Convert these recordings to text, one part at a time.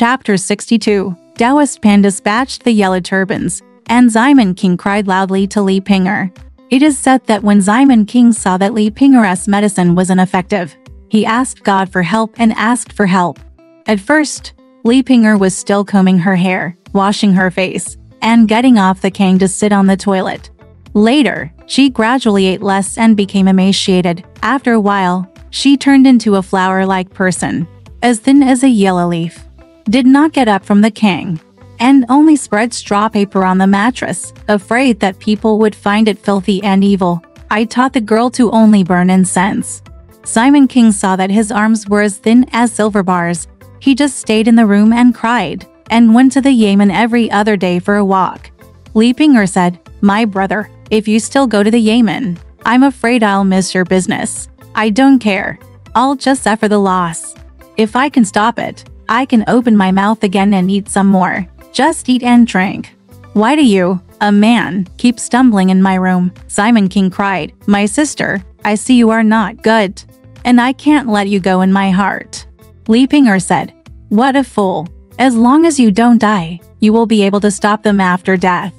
Chapter 62. Taoist Pan dispatched the yellow turbans, and Simon King cried loudly to Li Pinger. It is said that when Simon King saw that Li Pinger's medicine was ineffective, he asked God for help and asked for help. At first, Li Pinger was still combing her hair, washing her face, and getting off the cane to sit on the toilet. Later, she gradually ate less and became emaciated. After a while, she turned into a flower-like person, as thin as a yellow leaf. Did not get up from the cane, and only spread straw paper on the mattress, afraid that people would find it filthy and evil. I taught the girl to only burn incense. Simon King saw that his arms were as thin as silver bars. He just stayed in the room and cried, and went to the Yamen every other day for a walk. Li Pinger said, "My brother, if you still go to the Yamen, I'm afraid I'll miss your business. I don't care. I'll just suffer the loss. If I can stop it, I can open my mouth again and eat some more. Just eat and drink. Why do you, a man, keep stumbling in my room?" Simon King cried, "My sister, I see you are not good, and I can't let you go in my heart." Li Pinger said, "What a fool. As long as you don't die, you will be able to stop them after death."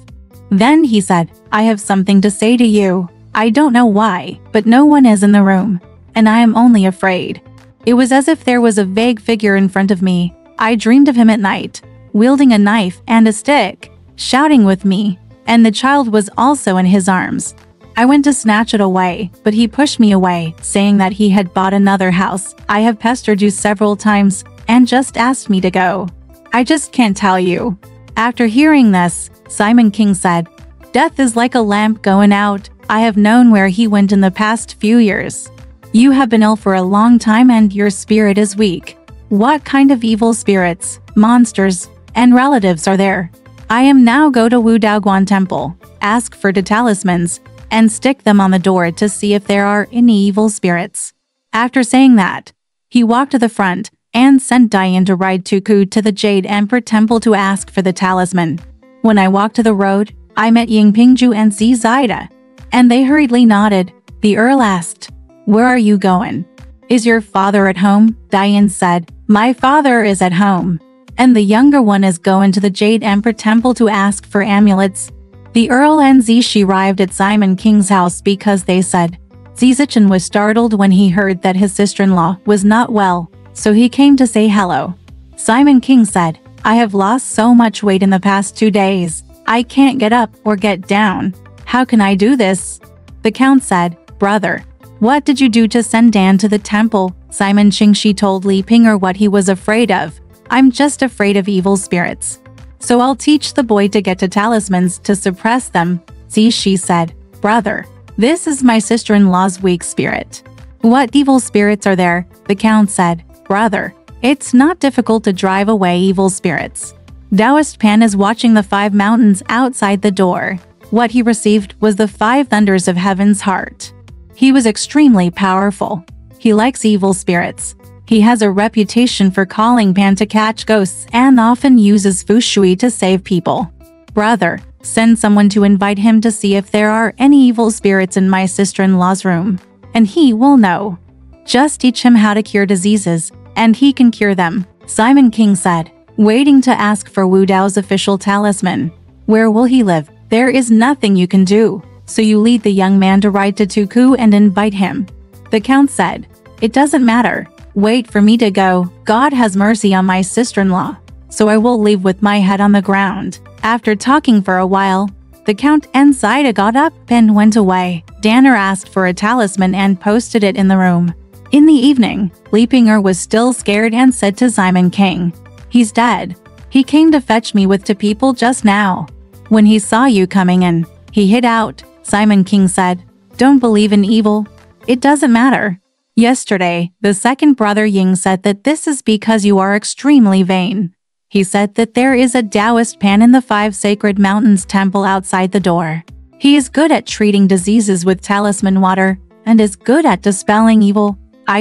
Then he said, "I have something to say to you. I don't know why, but no one is in the room, and I am only afraid." It was as if there was a vague figure in front of me. I dreamed of him at night, wielding a knife and a stick, shouting with me, and the child was also in his arms. I went to snatch it away, but he pushed me away, saying that he had bought another house. "I have pestered you several times, and just asked me to go. I just can't tell you." After hearing this, Simon King said, "Death is like a lamp going out. I have known where he went in the past few years. You have been ill for a long time and your spirit is weak. What kind of evil spirits, monsters, and relatives are there? I am now go to Wu Daoguan Temple, ask for the talismans, and stick them on the door to see if there are any evil spirits." After saying that, he walked to the front and sent Diane to ride Tuku to the Jade Emperor Temple to ask for the talisman. When I walked to the road, I met Ying Pingju and Zi Zaida, and they hurriedly nodded. The Earl asked, "Where are you going? Is your father at home?" Diane said, "My father is at home, and the younger one is going to the Jade Emperor Temple to ask for amulets." The Earl and Zishi arrived at Simon King's house because they said Zizichen was startled when he heard that his sister-in-law was not well, so he came to say hello. Simon King said, "I have lost so much weight in the past 2 days. I can't get up or get down. How can I do this?" The Count said, "Brother, what did you do to send Dan to the temple?" Simon Qingshi told Li Pinger what he was afraid of. "I'm just afraid of evil spirits. So I'll teach the boy to get to talismans to suppress them." Zishi said, "Brother, this is my sister-in-law's weak spirit." "What evil spirits are there?" The Count said, "Brother, it's not difficult to drive away evil spirits. Taoist Pan is watching the 5 mountains outside the door. What he received was the 5 thunders of heaven's heart. He was extremely powerful. He likes evil spirits. He has a reputation for calling Pan to catch ghosts and often uses feng shui to save people. Brother, send someone to invite him to see if there are any evil spirits in my sister-in-law's room, and he will know. Just teach him how to cure diseases, and he can cure them." Simon King said, "Waiting to ask for Wu Dao's official talisman. Where will he live? There is nothing you can do, so you lead the young man to ride to Tuku and invite him." The Count said, "It doesn't matter. Wait for me to go. God has mercy on my sister-in-law, so I will leave with my head on the ground." After talking for a while, the Count and Zaida got up and went away. Danner asked for a talisman and posted it in the room. In the evening, Li Pinger was still scared and said to Simon King, "He's dead. He came to fetch me with 2 people just now. When he saw you coming in, he hid out." Simon King said, "Don't believe in evil. It doesn't matter. Yesterday, the second brother Ying said that this is because you are extremely vain. He said that there is a Taoist Pan in the 5 sacred mountains temple outside the door. He is good at treating diseases with talisman water, and is good at dispelling evil.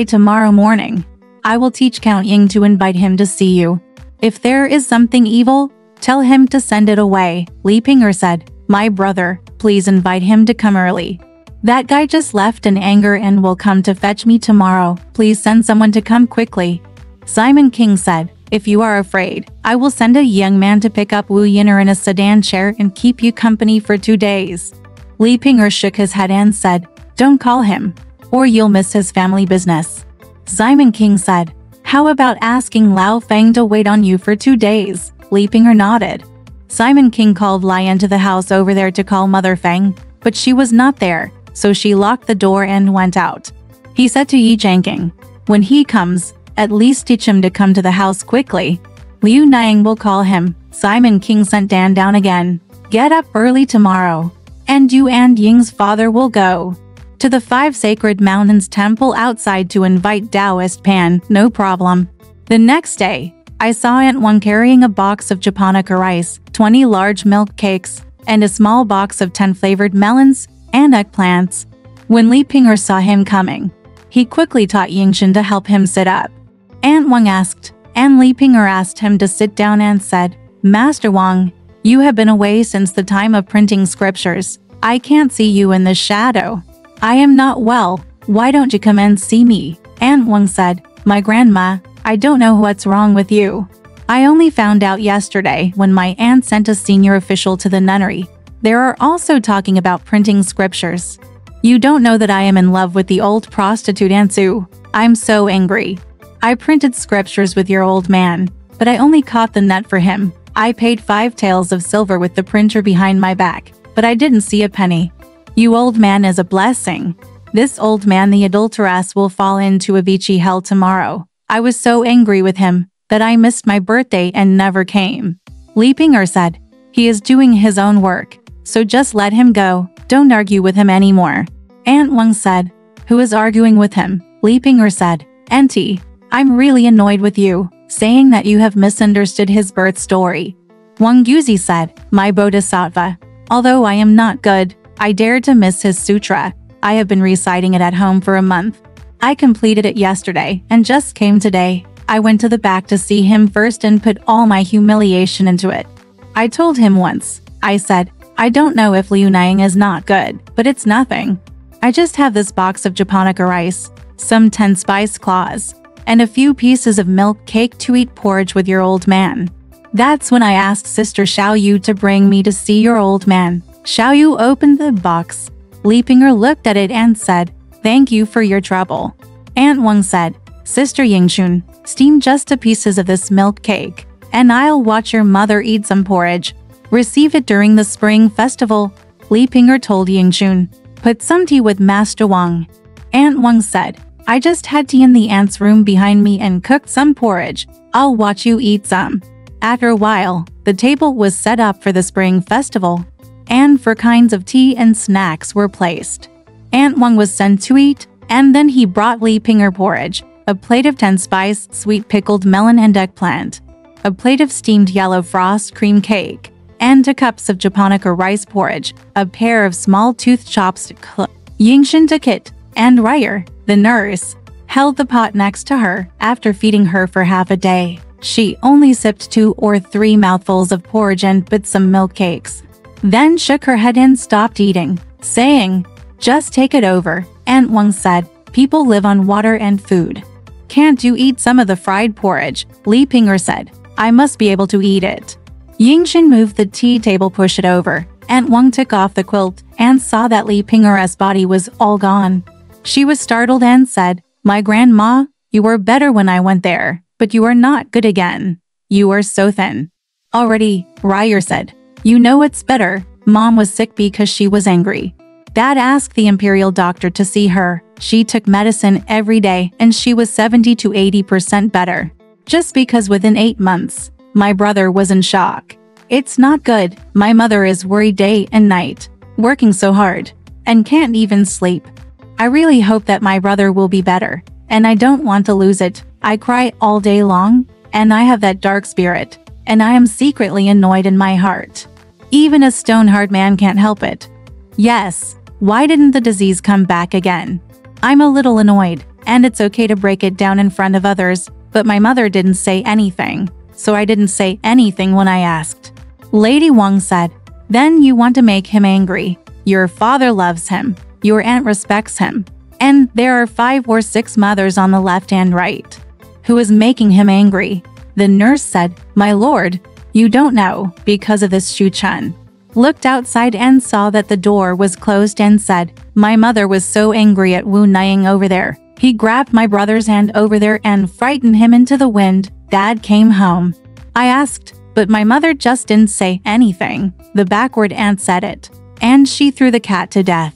Tomorrow morning, I will teach Count Ying to invite him to see you. If there is something evil, tell him to send it away." Li Pinger said, "My brother, please invite him to come early. That guy just left in anger and will come to fetch me tomorrow. Please send someone to come quickly." Simon King said, If you are afraid, I will send a young man to pick up Wu Yin'er in a sedan chair and keep you company for 2 days. Li Ping'er shook his head and said, don't call him, or you'll miss his family business. Simon King said, how about asking Lao Feng to wait on you for 2 days? Li Ping'er nodded. Simon King called Lian to the house over there to call Mother Feng, but she was not there, so she locked the door and went out. He said to Yi Zhangking, when he comes, at least teach him to come to the house quickly. Liu Niang will call him. Simon King sent Dan down again. Get up early tomorrow, and you and Ying's father will go to the 5 sacred mountains temple outside to invite Taoist Pan, no problem. The next day, I saw Aunt Wang carrying a box of japonica rice, 20 large milk cakes, and a small box of 10 flavored melons and eggplants. When Li Ping'er saw him coming, he quickly taught Yingshin to help him sit up. Aunt Wang asked, and Li Ping'er asked him to sit down and said, Master Wang, you have been away since the time of printing scriptures. I can't see you in the shadow. I am not well. Why don't you come and see me? Aunt Wang said, my grandma, I don't know what's wrong with you. I only found out yesterday when my aunt sent a senior official to the nunnery. They are also talking about printing scriptures. You don't know that I am in love with the old prostitute Aunt Sue. I'm so angry. I printed scriptures with your old man, but I only caught the net for him. I paid 5 taels of silver with the printer behind my back, but I didn't see a penny. You old man is a blessing. This old man, the adulteress, will fall into a Vichy hell tomorrow. I was so angry with him that I missed my birthday and never came. Li Ping'er said, he is doing his own work, so just let him go. Don't argue with him anymore. Aunt Wang said, who is arguing with him? Li Ping'er said, Auntie, I'm really annoyed with you, saying that you have misunderstood his birth story. Wang Yuzi said, my bodhisattva, although I am not good, I dared to miss his sutra. I have been reciting it at home for a month. I completed it yesterday and just came today. I went to the back to see him first and put all my humiliation into it. I told him once. I said, I don't know if Liu Niang is not good, but it's nothing. I just have this box of japonica rice, some 10 spice claws, and a few pieces of milk cake to eat porridge with your old man. That's when I asked Sister Xiao Yu to bring me to see your old man. Xiao Yu opened the box. Li Ping'er looked at it and said, thank you for your trouble. Aunt Wang said, Sister Yingxun, steam just 2 pieces of this milk cake, and I'll watch your mother eat some porridge. Receive it during the spring festival. Li Ping'er told Yingxun, put some tea with Master Wang. Aunt Wang said, I just had tea in the aunt's room behind me and cooked some porridge. I'll watch you eat some. After a while, the table was set up for the spring festival, and 4 kinds of tea and snacks were placed. Aunt Wang was sent to eat, and then he brought Li Ping'er porridge, a plate of 10-spice sweet pickled melon and eggplant, a plate of steamed yellow frost cream cake, and 2 cups of japonica rice porridge, a pair of small tooth chopsticks. Yingshin took it, and Ryer, the nurse, held the pot next to her. After feeding her for half a day, she only sipped 2 or 3 mouthfuls of porridge and bit some milk cakes, then shook her head and stopped eating, saying, just take it over. Aunt Wang said, people live on water and food. Can't you eat some of the fried porridge? Li Ping'er said, I must be able to eat it. Yingshin moved the tea table, pushed it over. Aunt Wang took off the quilt and saw that Li Ping'er's body was all gone. She was startled and said, my grandma, you were better when I went there, but you are not good again. You are so thin. Already, Ryer said, you know it's better. Mom was sick because she was angry. Dad asked the imperial doctor to see her. She took medicine every day and she was 70 to 80% better. Just because within 8 months, my brother was in shock. It's not good. My mother is worried day and night, working so hard, and can't even sleep. I really hope that my brother will be better, and I don't want to lose it. I cry all day long, and I have that dark spirit, and I am secretly annoyed in my heart. Even a stone-hard man can't help it. Yes. Why didn't the disease come back again? I'm a little annoyed, and it's okay to break it down in front of others, but my mother didn't say anything, so I didn't say anything when I asked. Lady Wang said, then you want to make him angry. Your father loves him, your aunt respects him, and there are 5 or 6 mothers on the left and right. Who is making him angry? The nurse said, "My lord, you don't know, because of this Shu Chun." Looked outside and saw that the door was closed and said, "My mother was so angry at Wu Niang over there. He grabbed my brother's hand over there and frightened him into the wind. Dad came home. I asked, but my mother just didn't say anything. The backward aunt said it. And she threw the cat to death.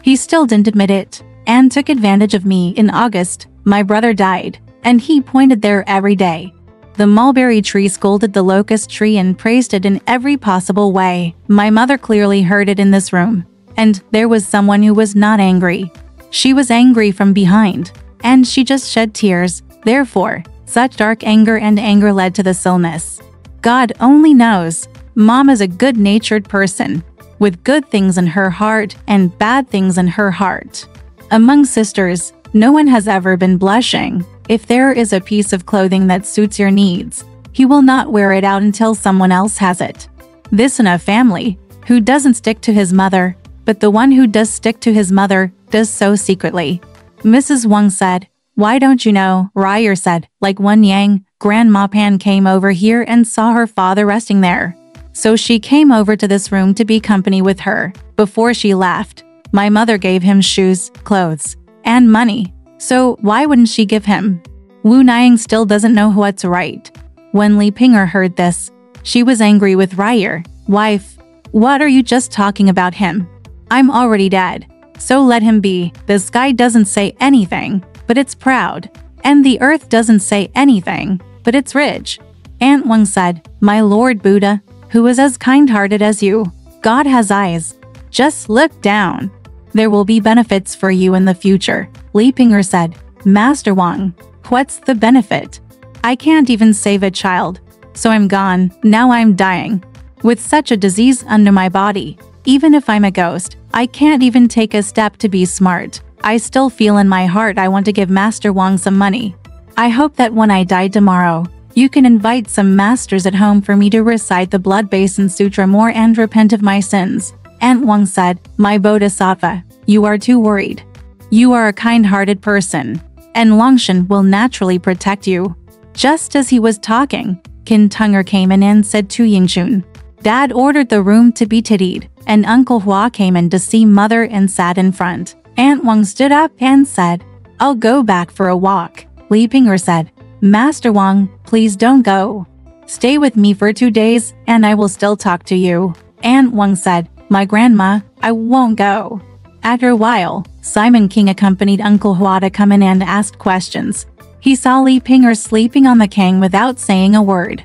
He still didn't admit it, and took advantage of me. In August, my brother died, and he pointed there every day. The mulberry tree scolded the locust tree and praised it in every possible way. My mother clearly heard it in this room. And there was someone who was not angry. She was angry from behind, and she just shed tears. Therefore, such dark anger and anger led to this illness. God only knows. Mom is a good-natured person, with good things in her heart and bad things in her heart. Among sisters, no one has ever been blushing. If there is a piece of clothing that suits your needs, he will not wear it out until someone else has it. This in a family, who doesn't stick to his mother, but the one who does stick to his mother does so secretly. Mrs. Wang said, "Why don't you know?" Ryer said, "Like Wen Yang, Grandma Pan came over here and saw her father resting there. So she came over to this room to be company with her. Before she left, my mother gave him shoes, clothes, and money. So why wouldn't she give him?" Wu Niang still doesn't know what's right. When Li Pinger heard this, she was angry with Ryer. "Wife, what are you just talking about him? I'm already dead. So let him be. The sky doesn't say anything, but it's proud. And the earth doesn't say anything, but it's rich." Aunt Wang said, "My Lord Buddha, who is as kind-hearted as you, God has eyes. Just look down. There will be benefits for you in the future." Li Pinger said, "Master Wang, what's the benefit? I can't even save a child. So I'm gone. Now I'm dying. With such a disease under my body, even if I'm a ghost, I can't even take a step to be smart. I still feel in my heart I want to give Master Wang some money. I hope that when I die tomorrow, you can invite some masters at home for me to recite the Blood Basin Sutra more and repent of my sins." Aunt Wang said, "My Bodhisattva, you are too worried. You are a kind-hearted person, and Longshan will naturally protect you." Just as he was talking, Qin Tunger came in and said to Yingchun, "Dad ordered the room to be tidied," and Uncle Hua came in to see Mother and sat in front. Aunt Wang stood up and said, "I'll go back for a walk." Li Pinger said, "Master Wang, please don't go. Stay with me for 2 days and I will still talk to you." Aunt Wang said, "My grandma, I won't go." After a while, Simon King accompanied Uncle Hua to come in and asked questions. He saw Li Pinger sleeping on the kang without saying a word.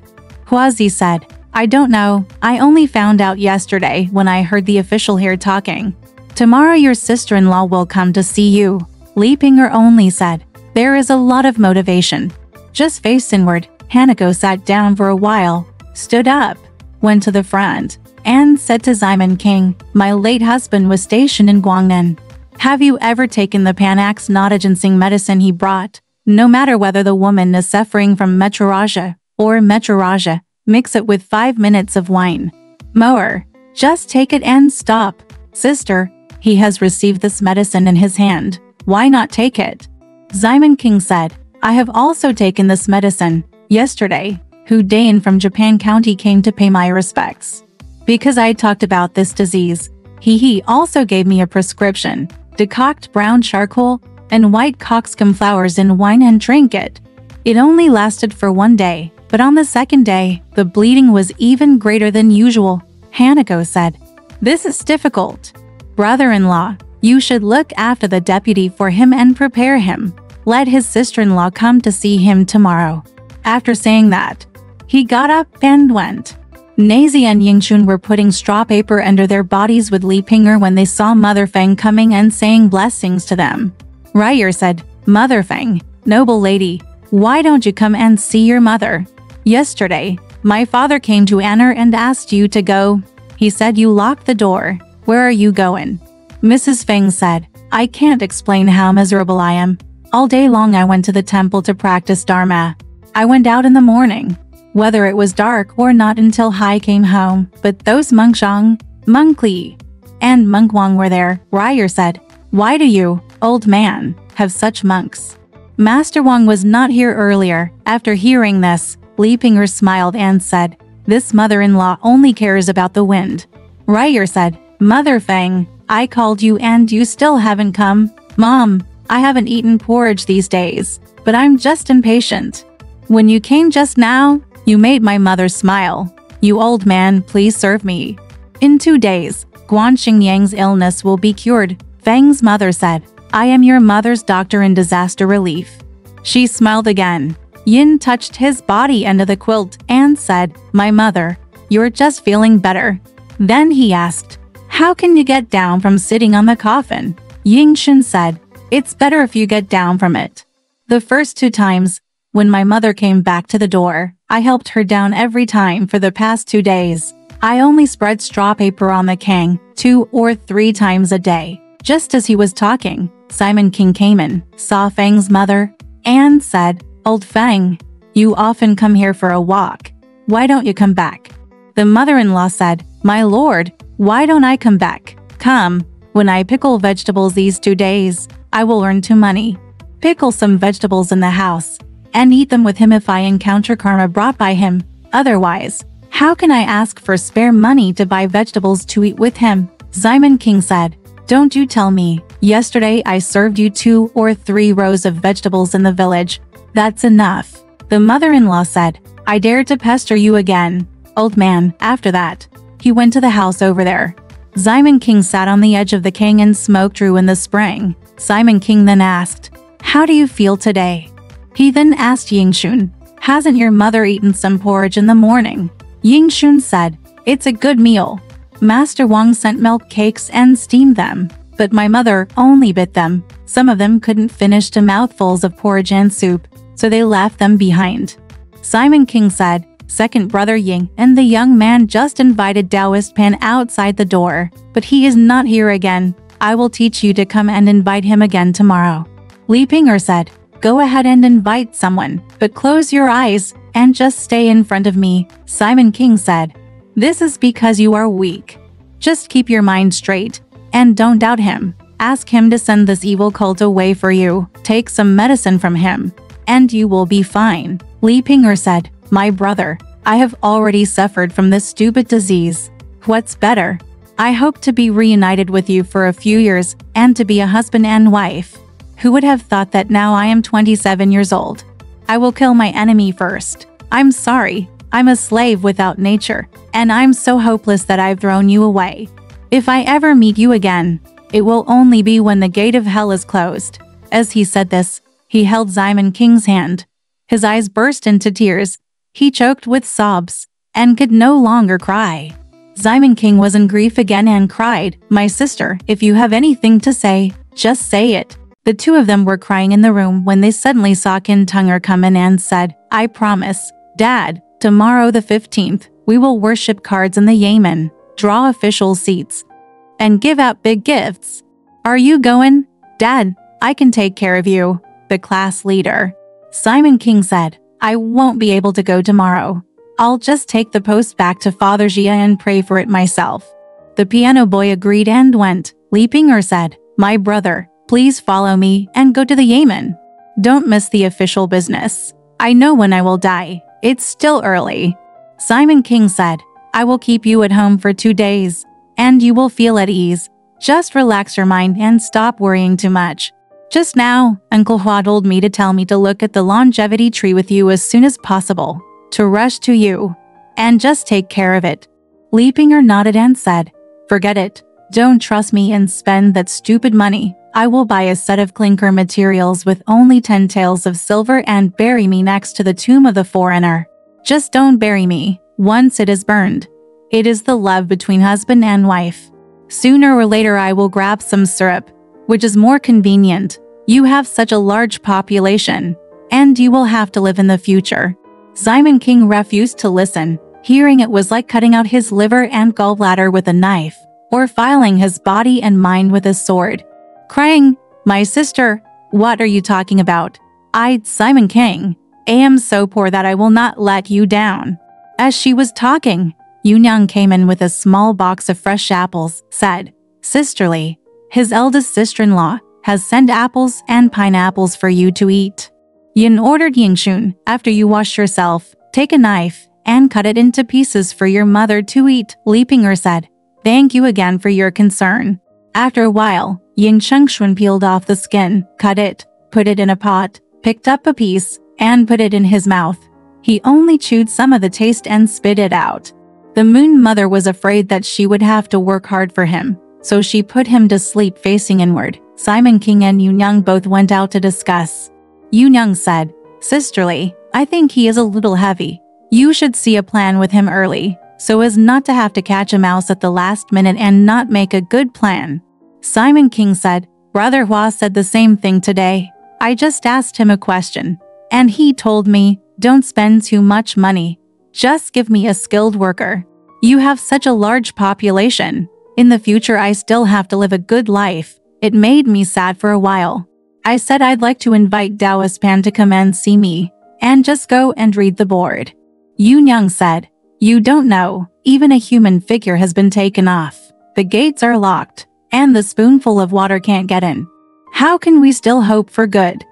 Huazi said, "I don't know, I only found out yesterday when I heard the official here talking. Tomorrow your sister-in-law will come to see you." Li Pinger only said, "There is a lot of motivation. Just face inward." Hanako sat down for a while, stood up, went to the front, and said to Simon King, "My late husband was stationed in Guangnan. Have you ever taken the Panax Notoginseng medicine he brought? No matter whether the woman is suffering from metrorrhagia or metrorrhagia, mix it with 5 minutes of wine. Moer, just take it and stop. Sister, he has received this medicine in his hand. Why not take it?" Simon King said, "I have also taken this medicine. Yesterday, Hu Dain from Japan County came to pay my respects. Because I talked about this disease, he also gave me a prescription. Decoct brown charcoal and white cockscomb flowers in wine and drink it. It only lasted for 1 day, but on the second day, the bleeding was even greater than usual." Hanako said, "This is difficult. Brother-in-law, you should look after the deputy for him and prepare him. Let his sister-in-law come to see him tomorrow." After saying that, he got up and went. Nazi and Yingchun were putting straw paper under their bodies with Li Pinger when they saw Mother Feng coming and saying blessings to them. Ryer said, "Mother Feng, noble lady, why don't you come and see your mother? Yesterday, my father came to Anner and asked you to go. He said you locked the door. Where are you going?" Mrs. Feng said, "I can't explain how miserable I am. All day long I went to the temple to practice Dharma. I went out in the morning, whether it was dark or not, until I came home, but those Monk Zhang, Monk Li, and Monk Wang were there." Ryer said, "Why do you, old man, have such monks? Master Wang was not here earlier." After hearing this, Li Ping'er smiled and said, "This mother-in-law only cares about the wind." Ryer said, "Mother Fang, I called you and you still haven't come." "Mom, I haven't eaten porridge these days, but I'm just impatient. When you came just now, you made my mother smile. You old man, please serve me." In 2 days, Guan Xingyang's illness will be cured, Fang's mother said. "I am your mother's doctor in disaster relief." She smiled again. Yin touched his body under the quilt and said, "My mother, you're just feeling better." Then he asked, "How can you get down from sitting on the coffin?" Yingxun said, "It's better if you get down from it." The first 2 times, when my mother came back to the door, I helped her down every time for the past 2 days. I only spread straw paper on the kang 2 or 3 times a day. Just as he was talking, Simon King came in, saw Fang's mother, and said, "Old Fang, you often come here for a walk. Why don't you come back?" The mother-in-law said, "My lord, why don't I come back? Come, when I pickle vegetables these 2 days, I will earn 2 money. Pickle some vegetables in the house, and eat them with him if I encounter karma brought by him. Otherwise, how can I ask for spare money to buy vegetables to eat with him?" Simon King said, "Don't you tell me. Yesterday I served you 2 or 3 rows of vegetables in the village. That's enough." The mother-in-law said, "I dare to pester you again, old man." After that, he went to the house over there. Simon King sat on the edge of the king and smoke drew in the spring. Simon King then asked, "How do you feel today?" He then asked Yingxun, "Hasn't your mother eaten some porridge in the morning?" Yingxun said, "It's a good meal. Master Wang sent milk cakes and steamed them, but my mother only bit them. Some of them couldn't finish 2 mouthfuls of porridge and soup, so they left them behind." Simon King said, "Second brother Ying and the young man just invited Taoist Pan outside the door, but he is not here again. I will teach you to come and invite him again tomorrow." Li Ping'er said, "Go ahead and invite someone, but close your eyes and just stay in front of me." Simon King said, "This is because you are weak. Just keep your mind straight, and don't doubt him. Ask him to send this evil cult away for you. Take some medicine from him, and you will be fine." Li Ping'er said, "My brother, I have already suffered from this stupid disease. What's better? I hope to be reunited with you for a few years and to be a husband and wife. Who would have thought that now I am 27 years old? I will kill my enemy first. I'm sorry, I'm a slave without nature, and I'm so hopeless that I've thrown you away. If I ever meet you again, it will only be when the gate of hell is closed." As he said this, he held Simon King's hand. His eyes burst into tears. He choked with sobs and could no longer cry. Simon King was in grief again and cried, "My sister, if you have anything to say, just say it." The 2 of them were crying in the room when they suddenly saw Qin Tunger come in and said, "I promise, Dad, tomorrow the 15th, we will worship cards in the Yamen, draw official seats, and give out big gifts. Are you going?" "Dad, I can take care of you." The class leader, Simon King said, "I won't be able to go tomorrow. I'll just take the post back to Father Jia and pray for it myself." The piano boy agreed and went. Li Ping'er said, "My brother, please follow me and go to the Yamen. Don't miss the official business. I know when I will die. It's still early." Simon King said, "I will keep you at home for 2 days, and you will feel at ease. Just relax your mind and stop worrying too much. Just now, Uncle Hua told me to tell me to look at the longevity tree with you as soon as possible, to rush to you, and just take care of it." Li Ping'er nodded and said, "Forget it. Don't trust me and spend that stupid money. I will buy a set of clinker materials with only 10 taels of silver and bury me next to the tomb of the foreigner. Just don't bury me once it is burned. It is the love between husband and wife. Sooner or later I will grab some syrup, which is more convenient. You have such a large population, and you will have to live in the future." Simon King refused to listen. Hearing it was like cutting out his liver and gallbladder with a knife, or filing his body and mind with a sword. Crying, "My sister, what are you talking about? Simon King, am so poor that I will not let you down." As she was talking, Yunyang came in with a small box of fresh apples, said, "Sisterly, his eldest sister-in-law has sent apples and pineapples for you to eat." Yin ordered Yingxun, "After you wash yourself, Take a knife and cut it into pieces for your mother to eat, Li Ping'er said. Thank you again for your concern. After a while, Ying Chengshuan peeled off the skin, cut it, put it in a pot, picked up a piece, and put it in his mouth. He only chewed some of the taste and spit it out. The Moon Mother was afraid that she would have to work hard for him, so she put him to sleep facing inward. Simon King and Yunyang both went out to discuss. Yunyang said, Sisterly, I think he is a little heavy. You should see a plan with him early, so as not to have to catch a mouse at the last minute and not make a good plan. Simon King said, Brother Hua said the same thing today. I just asked him a question, and he told me, don't spend too much money. Just give me a skilled worker. You have such a large population. In the future I still have to live a good life. It made me sad for a while. I said I'd like to invite Taoist Pan to come and see me, and just go and read the board. Yunyang said, You don't know, even a human figure has been taken off. The gates are locked, and the spoonful of water can't get in. How can we still hope for good?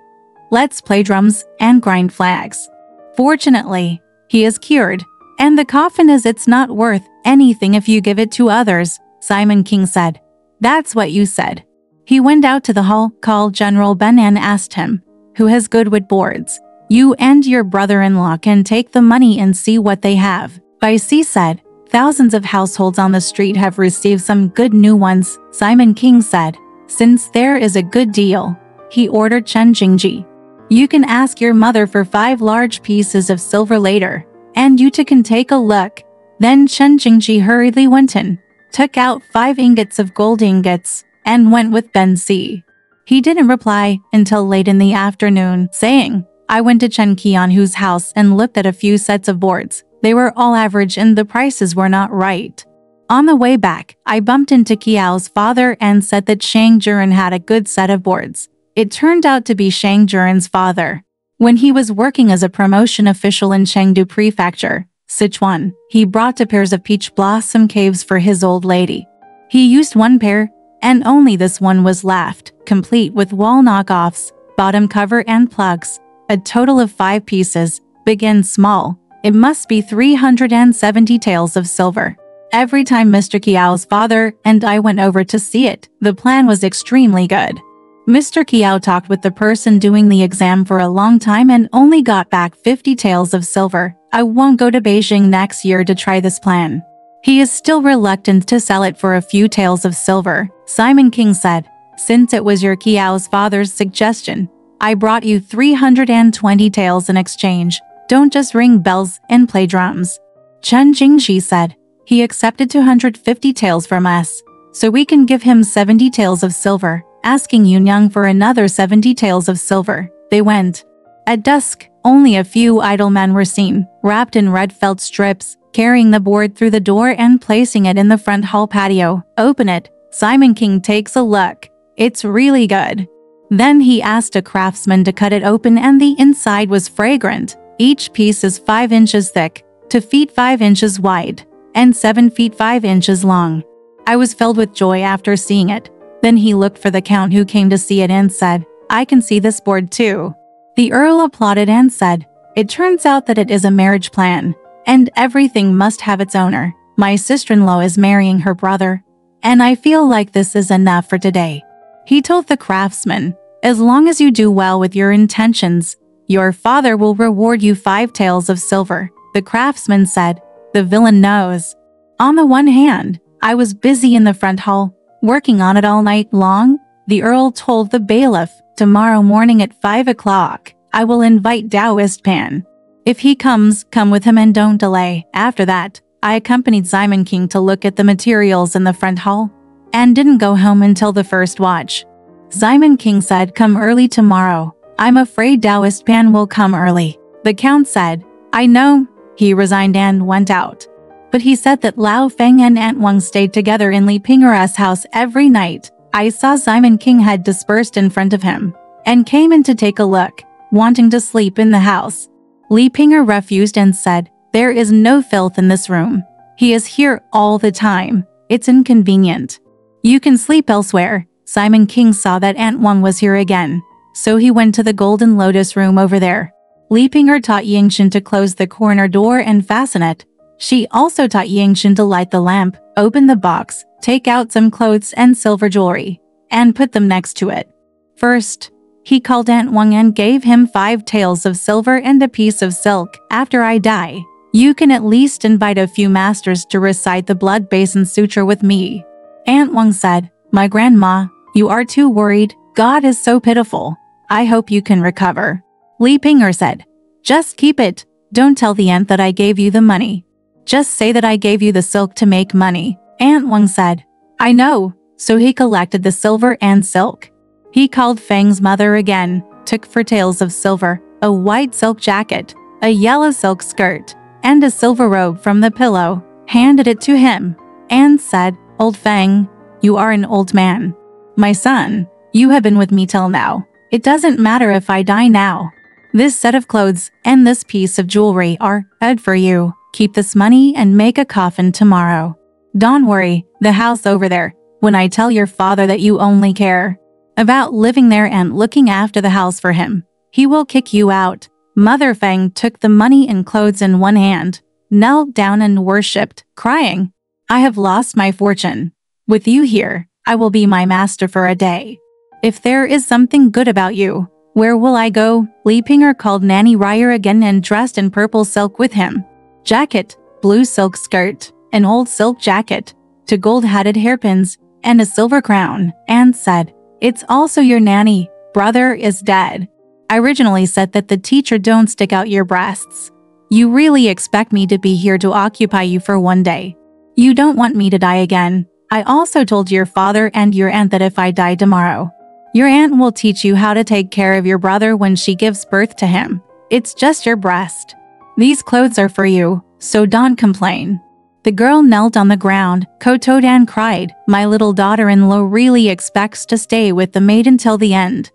Let's play drums and grind flags. Fortunately, he is cured, and the coffin is it's not worth anything if you give it to others, Simon King said. That's what you said. He went out to the hall, called General Ben and asked him, Who has good with boards? You and your brother-in-law can take the money and see what they have. Bai Si said, Thousands of households on the street have received some good new ones, Simon King said. Since there is a good deal, he ordered Chen Jingji. You can ask your mother for 5 large pieces of silver later, and you two can take a look. Then Chen Jingji hurriedly went in, took out 5 ingots of gold ingots, and went with Ben Si. He didn't reply until late in the afternoon, saying, I went to Chen Qianhu's house and looked at a few sets of boards. They were all average and the prices were not right. On the way back, I bumped into Qiao's father and said that Shang Juren had a good set of boards. It turned out to be Shang Juren's father. When he was working as a promotion official in Chengdu Prefecture, Sichuan, he brought 2 pairs of peach blossom caves for his old lady. He used 1 pair, and only this one was left, complete with wall knockoffs, bottom cover and plugs. A total of 5 pieces, big and small. It must be 370 taels of silver. Every time Mr. Qiao's father and I went over to see it, the plan was extremely good. Mr. Qiao talked with the person doing the exam for a long time and only got back 50 taels of silver. I won't go to Beijing next year to try this plan. He is still reluctant to sell it for a few taels of silver, Simon King said. Since it was your Qiao's father's suggestion, I brought you 320 taels in exchange. Don't just ring bells and play drums. Chen Jingxi said. He accepted 250 taels from us, so we can give him 70 taels of silver, asking Yunyang for another 70 taels of silver. They went. At dusk, only a few idle men were seen, wrapped in red felt strips, carrying the board through the door and placing it in the front hall patio. Open it. Simon King takes a look. It's really good. Then he asked a craftsman to cut it open and the inside was fragrant. Each piece is 5 inches thick, 2 feet 5 inches wide, and 7 feet 5 inches long. I was filled with joy after seeing it. Then he looked for the count who came to see it and said, I can see this board too. The Earl applauded and said, It turns out that it is a marriage plan, and everything must have its owner. My sister-in-law is marrying her brother, and I feel like this is enough for today. He told the craftsman, As long as you do well with your intentions, your father will reward you 5 taels of silver. The craftsman said, The villain knows. On the one hand, I was busy in the front hall, working on it all night long. The Earl told the bailiff, Tomorrow morning at 5 o'clock, I will invite Taoist Pan. If he comes, come with him and don't delay. After that, I accompanied Simon King to look at the materials in the front hall, and didn't go home until the first watch. Simon King said, Come early tomorrow. I'm afraid Taoist Pan will come early. The count said, I know. He resigned and went out. But he said that Lao Feng and Aunt Wang stayed together in Li Ping'er's house every night. I saw Simon King had dispersed in front of him, and came in to take a look, wanting to sleep in the house. Li Ping'er refused and said, There is no filth in this room. He is here all the time. It's inconvenient. You can sleep elsewhere. Simon King saw that Aunt Wang was here again, so he went to the Golden Lotus room over there. Li Ping'er taught Yingshan to close the corner door and fasten it. She also taught Yingshan to light the lamp, open the box, take out some clothes and silver jewelry, and put them next to it. First, he called Aunt Wang and gave him 5 taels of silver and a piece of silk. After I die, you can at least invite a few masters to recite the blood basin sutra with me. Aunt Wang said, "My grandma, you are too worried. God is so pitiful. I hope you can recover." Li Ping'er said, "Just keep it. Don't tell the aunt that I gave you the money. Just say that I gave you the silk to make money." Aunt Wang said, "I know." So he collected the silver and silk. He called Feng's mother again, took 4 taels of silver, a white silk jacket, a yellow silk skirt, and a silver robe from the pillow, handed it to him, and said, "Old Feng, you are an old man. My son, you have been with me till now. It doesn't matter if I die now. This set of clothes and this piece of jewelry are good for you. Keep this money and make a coffin tomorrow. Don't worry, the house over there, when I tell your father that you only care about living there and looking after the house for him, he will kick you out." Mother Feng took the money and clothes in one hand, knelt down and worshipped, crying, "I have lost my fortune. With you here, I will be my master for a day. If there is something good about you, where will I go?" Li Ping'er called Nanny Ryer again and dressed in purple silk with him. Jacket, blue silk skirt, an old silk jacket, 2 gold-hatted hairpins, and a silver crown, and said, "It's also your nanny. Brother is dead. I originally said that the teacher don't stick out your breasts. You really expect me to be here to occupy you for one day. You don't want me to die again. I also told your father and your aunt that if I die tomorrow, your aunt will teach you how to take care of your brother when she gives birth to him. It's just your breast. These clothes are for you, so don't complain." The girl knelt on the ground. Kotodan cried, "My little daughter-in-law really expects to stay with the maid until the end.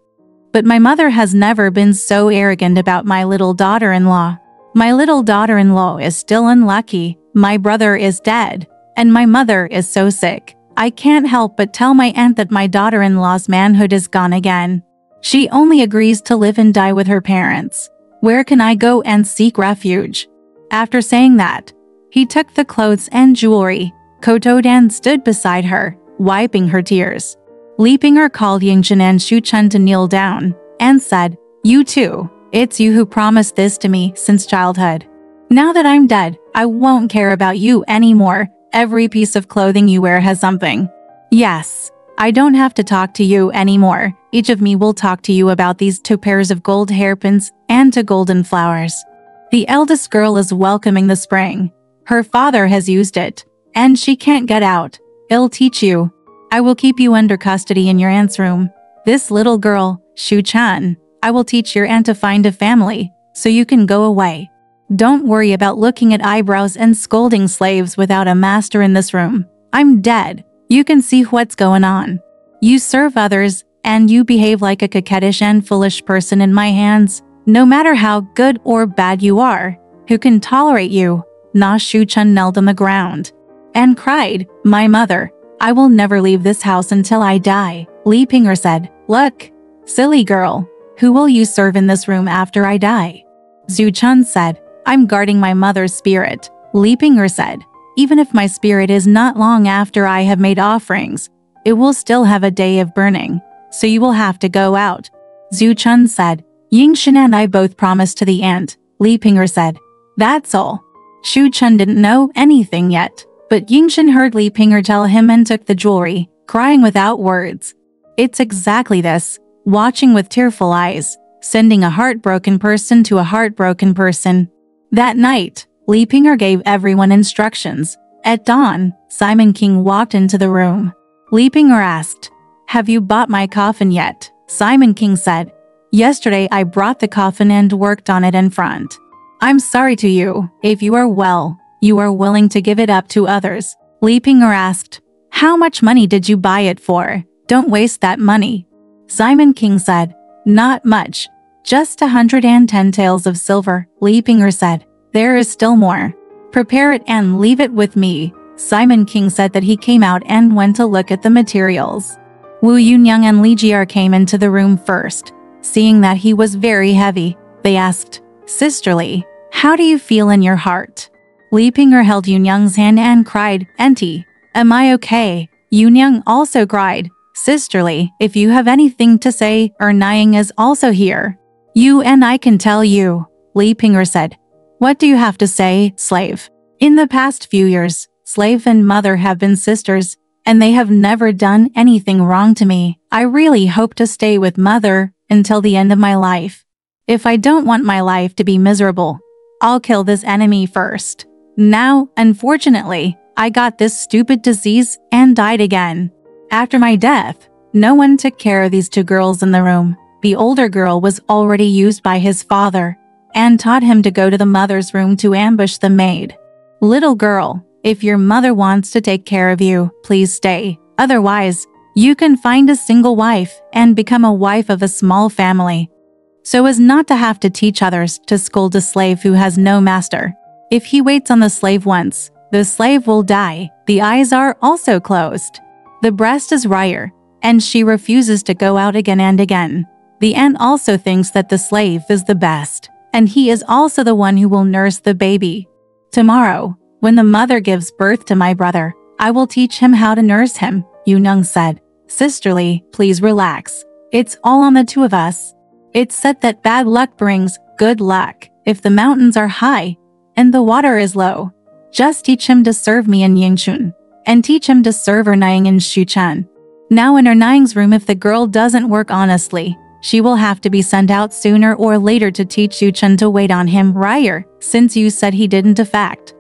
But my mother has never been so arrogant about my little daughter-in-law. My little daughter-in-law is still unlucky. My brother is dead, and my mother is so sick. I can't help but tell my aunt that my daughter-in-law's manhood is gone again. She only agrees to live and die with her parents. Where can I go and seek refuge?" After saying that, he took the clothes and jewelry. Kotodan stood beside her, wiping her tears. Li Ping'er called Yingshan and Shu Chun to kneel down, and said, "You too, it's you who promised this to me since childhood. Now that I'm dead, I won't care about you anymore. Every piece of clothing you wear has something. Yes, I don't have to talk to you anymore. Each of me will talk to you about these 2 pairs of gold hairpins and 2 golden flowers. The eldest girl is welcoming the spring. Her father has used it, and she can't get out. It'll teach you. I will keep you under custody in your aunt's room. This little girl, Shu Chan, I will teach your aunt to find a family, so you can go away. Don't worry about looking at eyebrows and scolding slaves without a master in this room. I'm dead. You can see what's going on. You serve others, and you behave like a coquettish and foolish person in my hands. No matter how good or bad you are, who can tolerate you?" Na Shu Chun knelt on the ground and cried, "My mother, I will never leave this house until I die." Li Ping'er said, "Look, silly girl, who will you serve in this room after I die?" Zhu Chun said, "I'm guarding my mother's spirit." Li Ping'er said, "Even if my spirit is not long after I have made offerings, it will still have a day of burning, so you will have to go out." Zhu Chun said, "Yingshan and I both promised to the aunt." Li Ping'er said, "That's all." Shu Chun didn't know anything yet, but Yingshan heard Li Ping'er tell him and took the jewelry, crying without words. It's exactly this, watching with tearful eyes, sending a heartbroken person to a heartbroken person. That night, Li Ping'er gave everyone instructions. At dawn, Simon King walked into the room. Li Ping'er asked, "Have you bought my coffin yet?" Simon King said, "Yesterday I brought the coffin and worked on it in front. I'm sorry to you. If you are well, you are willing to give it up to others." Li Ping'er asked, "How much money did you buy it for? Don't waste that money." Simon King said, "Not much. Just 110 taels of silver." Li Ping'er said, "There is still more. Prepare it and leave it with me." Simon King said that he came out and went to look at the materials. Wu Yunyang and Li Jier came into the room first. Seeing that he was very heavy, they asked, Sisterly, how do you feel in your heart? Li Ping'er held Yunyang's hand and cried, Auntie, am I okay? Yunyang also cried, Sisterly, if you have anything to say, Niang is also here. You and I can tell you, Li Ping'er said. What do you have to say, slave? In the past few years, slave and mother have been sisters, and they have never done anything wrong to me. I really hope to stay with mother until the end of my life. If I don't want my life to be miserable, I'll kill this enemy first. Now, unfortunately, I got this stupid disease and died again. After my death, no one took care of these two girls in the room. The older girl was already used by his father and taught him to go to the mother's room to ambush the maid. Little girl, if your mother wants to take care of you, please stay. Otherwise, you can find a single wife and become a wife of a small family, so as not to have to teach others to scold a slave who has no master. If he waits on the slave once, the slave will die. The eyes are also closed. The breast is wry, and she refuses to go out again and again. The aunt also thinks that the slave is the best, and he is also the one who will nurse the baby. Tomorrow, when the mother gives birth to my brother, I will teach him how to nurse him, Yunyang said. Sisterly, please relax. It's all on the two of us. It's said that bad luck brings good luck if the mountains are high and the water is low. Just teach him to serve me in Yingchun, and teach him to serve Niang in Shuchan. Now in Niang's room, if the girl doesn't work honestly, she will have to be sent out sooner or later to teach Shuchan to wait on him, Ryer, since you said he didn't defect.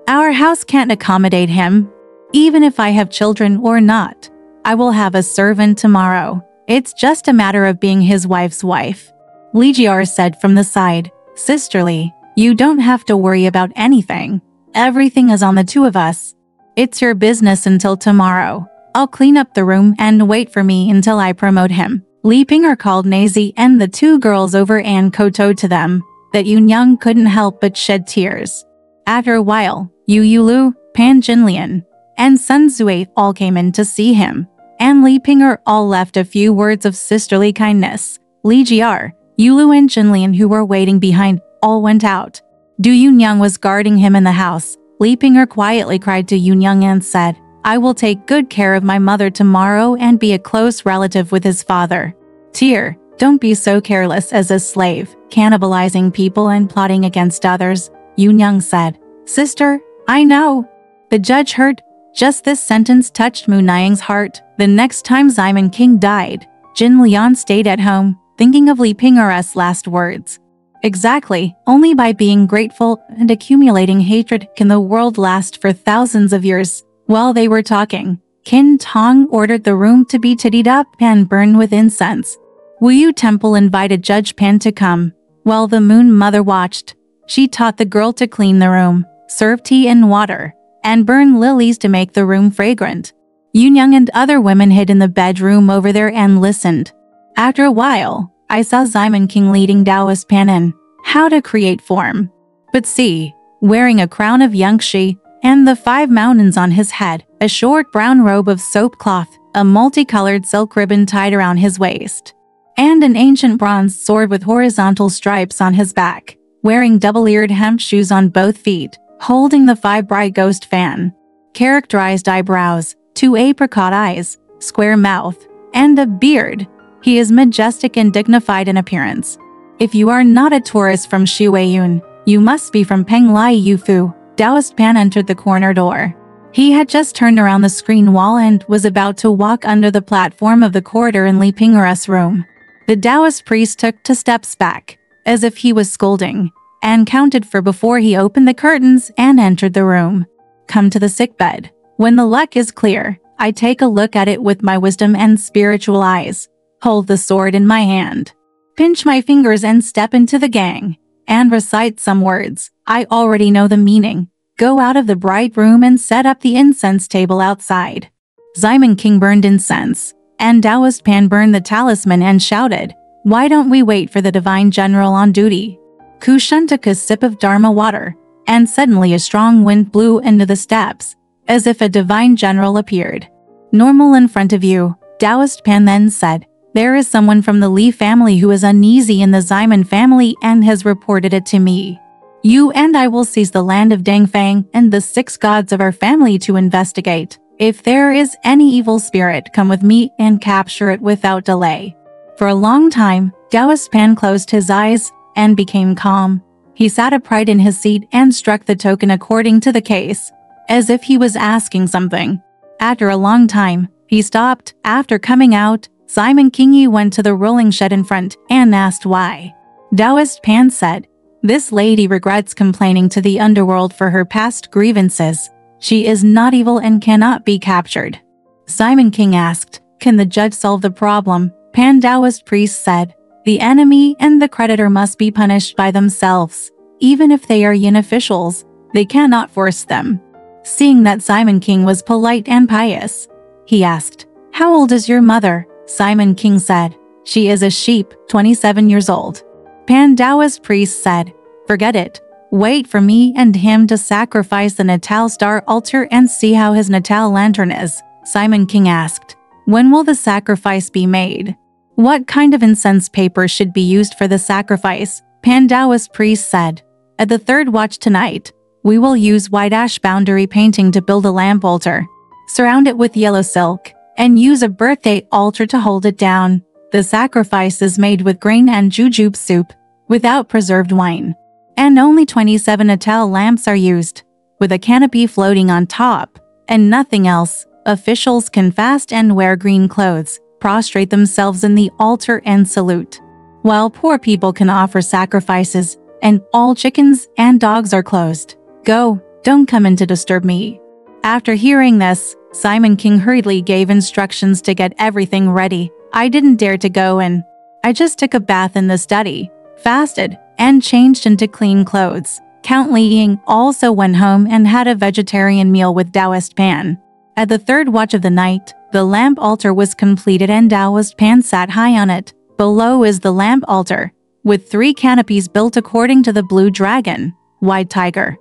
Our house can't accommodate him. Even if I have children or not, I will have a servant tomorrow. It's just a matter of being his wife's wife. Li Jiar said from the side, Sisterly, you don't have to worry about anything. Everything is on the two of us. It's your business until tomorrow. I'll clean up the room and wait for me until I promote him. Li Ping'er called Nazi and the two girls over and kowtowed to them, that Yunyang couldn't help but shed tears. After a while, Yu Yulu, Pan Jinlian, and Sun Zui all came in to see him, and Li Ping'er all left a few words of sisterly kindness. Li Jiar, Yulu and Jinlian, who were waiting behind, all went out. Du Yunyang was guarding him in the house. Li Ping'er quietly cried to Yunyang and said, I will take good care of my mother tomorrow and be a close relative with his father. Tear, don't be so careless as a slave, cannibalizing people and plotting against others, Yunyang said. Sister, I know. The judge heard. Just this sentence touched Mu Niang's heart. The next time Simon King died, Jin Lian stayed at home, thinking of Li Ping'er's last words. Exactly, only by being grateful and accumulating hatred can the world last for thousands of years. While they were talking, Qin Tong ordered the room to be tidied up and burned with incense. Wu Yu Temple invited Judge Pan to come. While the Moon Mother watched, she taught the girl to clean the room, serve tea and water, and burn lilies to make the room fragrant. Yunyang and other women hid in the bedroom over there and listened. After a while, I saw Simon King leading Taoist Pan in how to create form. But see, wearing a crown of Yangshi and the 5 mountains on his head, a short brown robe of soap cloth, a multicolored silk ribbon tied around his waist, and an ancient bronze sword with horizontal stripes on his back, wearing double-eared hemp shoes on both feet, holding the 5 bright ghost fan, characterized eyebrows, 2 apricot eyes, square mouth, and a beard. He is majestic and dignified in appearance. If you are not a tourist from Shuiyun, you must be from Penglai Yufu. Taoist Pan entered the corner door. He had just turned around the screen wall and was about to walk under the platform of the corridor in Li Ping'er's room. The Taoist priest took 2 steps back, as if he was scolding, and counted 4 before he opened the curtains and entered the room. Come to the sickbed. When the luck is clear, I take a look at it with my wisdom and spiritual eyes. Hold the sword in my hand. Pinch my fingers and step into the gang, and recite some words. I already know the meaning. Go out of the bright room and set up the incense table outside. Simon King burned incense, and Taoist Pan burned the talisman and shouted, Why don't we wait for the divine general on duty? Kushan took a sip of Dharma water, and suddenly a strong wind blew into the steps, as if a divine general appeared. Normal in front of you, Taoist Pan then said. There is someone from the Li family who is uneasy in the Ximen family and has reported it to me. You and I will seize the land of Dangfang and the 6 gods of our family to investigate. If there is any evil spirit, come with me and capture it without delay." For a long time, Taoist Pan closed his eyes and became calm. He sat upright in his seat and struck the token according to the case, as if he was asking something. After a long time, he stopped. After coming out, JinPingMei went to the rolling shed in front and asked why. Taoist Pan said, "This lady regrets complaining to the underworld for her past grievances. She is not evil and cannot be captured." JinPingMei asked, "Can the judge solve the problem?" Pan Taoist priest said, "The enemy and the creditor must be punished by themselves. Even if they are Yin officials, they cannot force them." Seeing that JinPingMei was polite and pious, he asked, "How old is your mother?" JinPingMei said, "She is a sheep, 27 years old." Pan Taoist priest said, "Forget it. Wait for me and him to sacrifice the Natal star altar and see how his Natal lantern is." JinPingMei asked, "When will the sacrifice be made? What kind of incense paper should be used for the sacrifice?" Pan Taoist priest said, "At the 3rd watch tonight, we will use white ash boundary painting to build a lamp altar. Surround it with yellow silk, and use a birthday altar to hold it down. The sacrifice is made with grain and jujube soup, without preserved wine. And only 27 Natal lamps are used, with a canopy floating on top, and nothing else. Officials can fast and wear green clothes, prostrate themselves in the altar and salute, while poor people can offer sacrifices, and all chickens and dogs are closed. Go, don't come in to disturb me." After hearing this, JinPingMei hurriedly gave instructions to get everything ready. "I didn't dare to go in. I just took a bath in the study, fasted, and changed into clean clothes." Count Li Ying also went home and had a vegetarian meal with Taoist Pan. At the 3rd watch of the night, the lamp altar was completed and Taoist Pan sat high on it. Below is the lamp altar, with 3 canopies built according to the blue dragon, white tiger,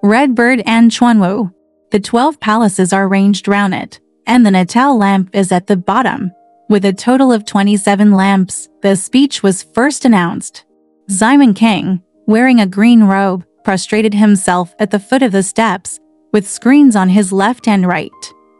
red bird and Chuanwu. The 12 palaces are ranged round it, and the Natal lamp is at the bottom. With a total of 27 lamps, the speech was first announced. JinPingMei, wearing a green robe, prostrated himself at the foot of the steps, with screens on his left and right,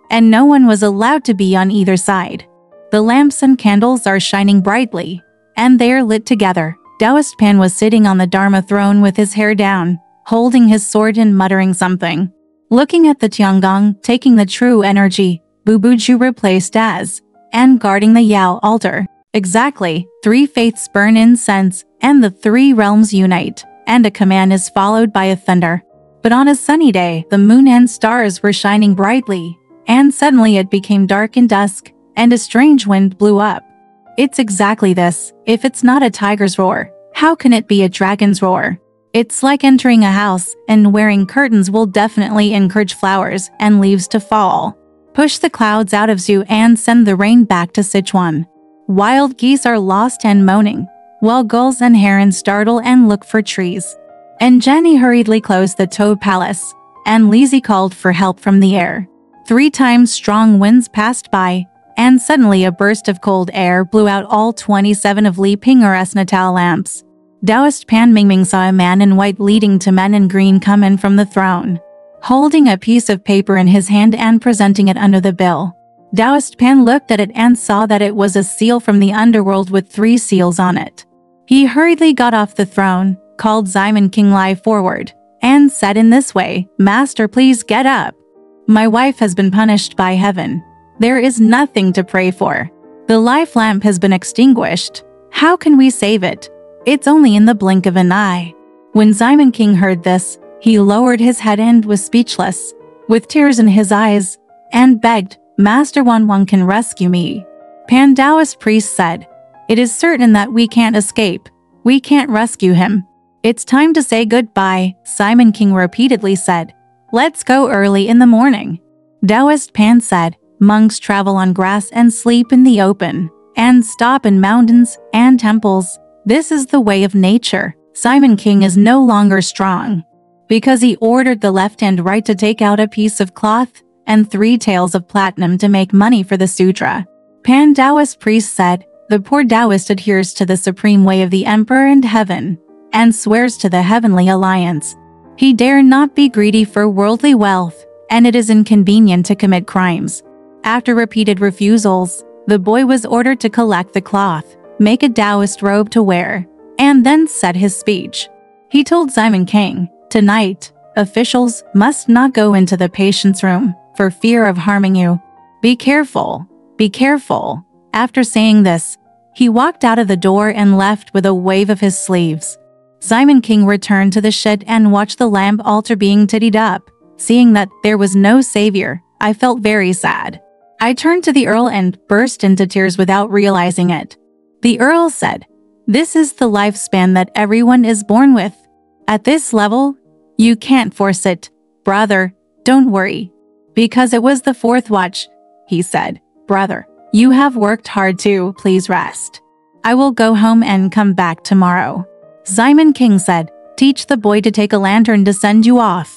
and no one was allowed to be on either side. The lamps and candles are shining brightly, and they are lit together. Taoist Pan was sitting on the Dharma throne with his hair down, holding his sword and muttering something. Looking at the Tiangong, taking the true energy, Bubuju replaced as, and guarding the Yao altar. Exactly, 3 faiths burn incense, and the 3 realms unite, and a command is followed by a thunder. But on a sunny day, the moon and stars were shining brightly, and suddenly it became dark and dusk, and a strange wind blew up. It's exactly this. If it's not a tiger's roar, how can it be a dragon's roar? It's like entering a house, and wearing curtains will definitely encourage flowers and leaves to fall. Push the clouds out of Zhu and send the rain back to Sichuan. Wild geese are lost and moaning, while gulls and herons startle and look for trees. And Jenny hurriedly closed the Toad Palace, and Lizzie called for help from the air. 3 times strong winds passed by, and suddenly a burst of cold air blew out all 27 of Li Ping'er's Natal lamps. Taoist Pan Mingming saw a man in white leading to men in green come in from the throne, holding a piece of paper in his hand and presenting it under the bill. Taoist Pan looked at it and saw that it was a seal from the underworld with 3 seals on it. He hurriedly got off the throne, called JinPingMei forward, and said in this way, "Master, please get up. My wife has been punished by heaven. There is nothing to pray for. The life lamp has been extinguished. How can we save it? It's only in the blink of an eye." When JinPingMei heard this, he lowered his head and was speechless, with tears in his eyes, and begged, "Master Wan can rescue me." Pan Taoist priest said, "It is certain that we can't escape. We can't rescue him. It's time to say goodbye." JinPingMei repeatedly said, "Let's go early in the morning." Taoist Pan said, "Monks travel on grass and sleep in the open, and stop in mountains and temples. This is the way of nature." JinPingMei is no longer strong, because he ordered the left and right to take out a piece of cloth and 3 taels of platinum to make money for the sutra. Pan Taoist priest said, The poor Taoist adheres to the supreme way of the Emperor and heaven, and swears to the heavenly alliance. He dare not be greedy for worldly wealth, and it is inconvenient to commit crimes. After repeated refusals, the boy was ordered to collect the cloth, make a Taoist robe to wear, and then said his speech. He told Simon King, "Tonight, officials must not go into the patient's room for fear of harming you. Be careful, be careful." After saying this, he walked out of the door and left with a wave of his sleeves. Simon King returned to the shed and watched the lamp altar being tidied up. Seeing that there was no savior, I felt very sad. I turned to the Earl and burst into tears without realizing it. The Earl said, "This is the lifespan that everyone is born with. At this level, you can't force it. Brother, don't worry." Because it was the fourth watch, he said, "Brother, you have worked hard too, please rest. I will go home and come back tomorrow." Simon King said, "Teach the boy to take a lantern to send you off."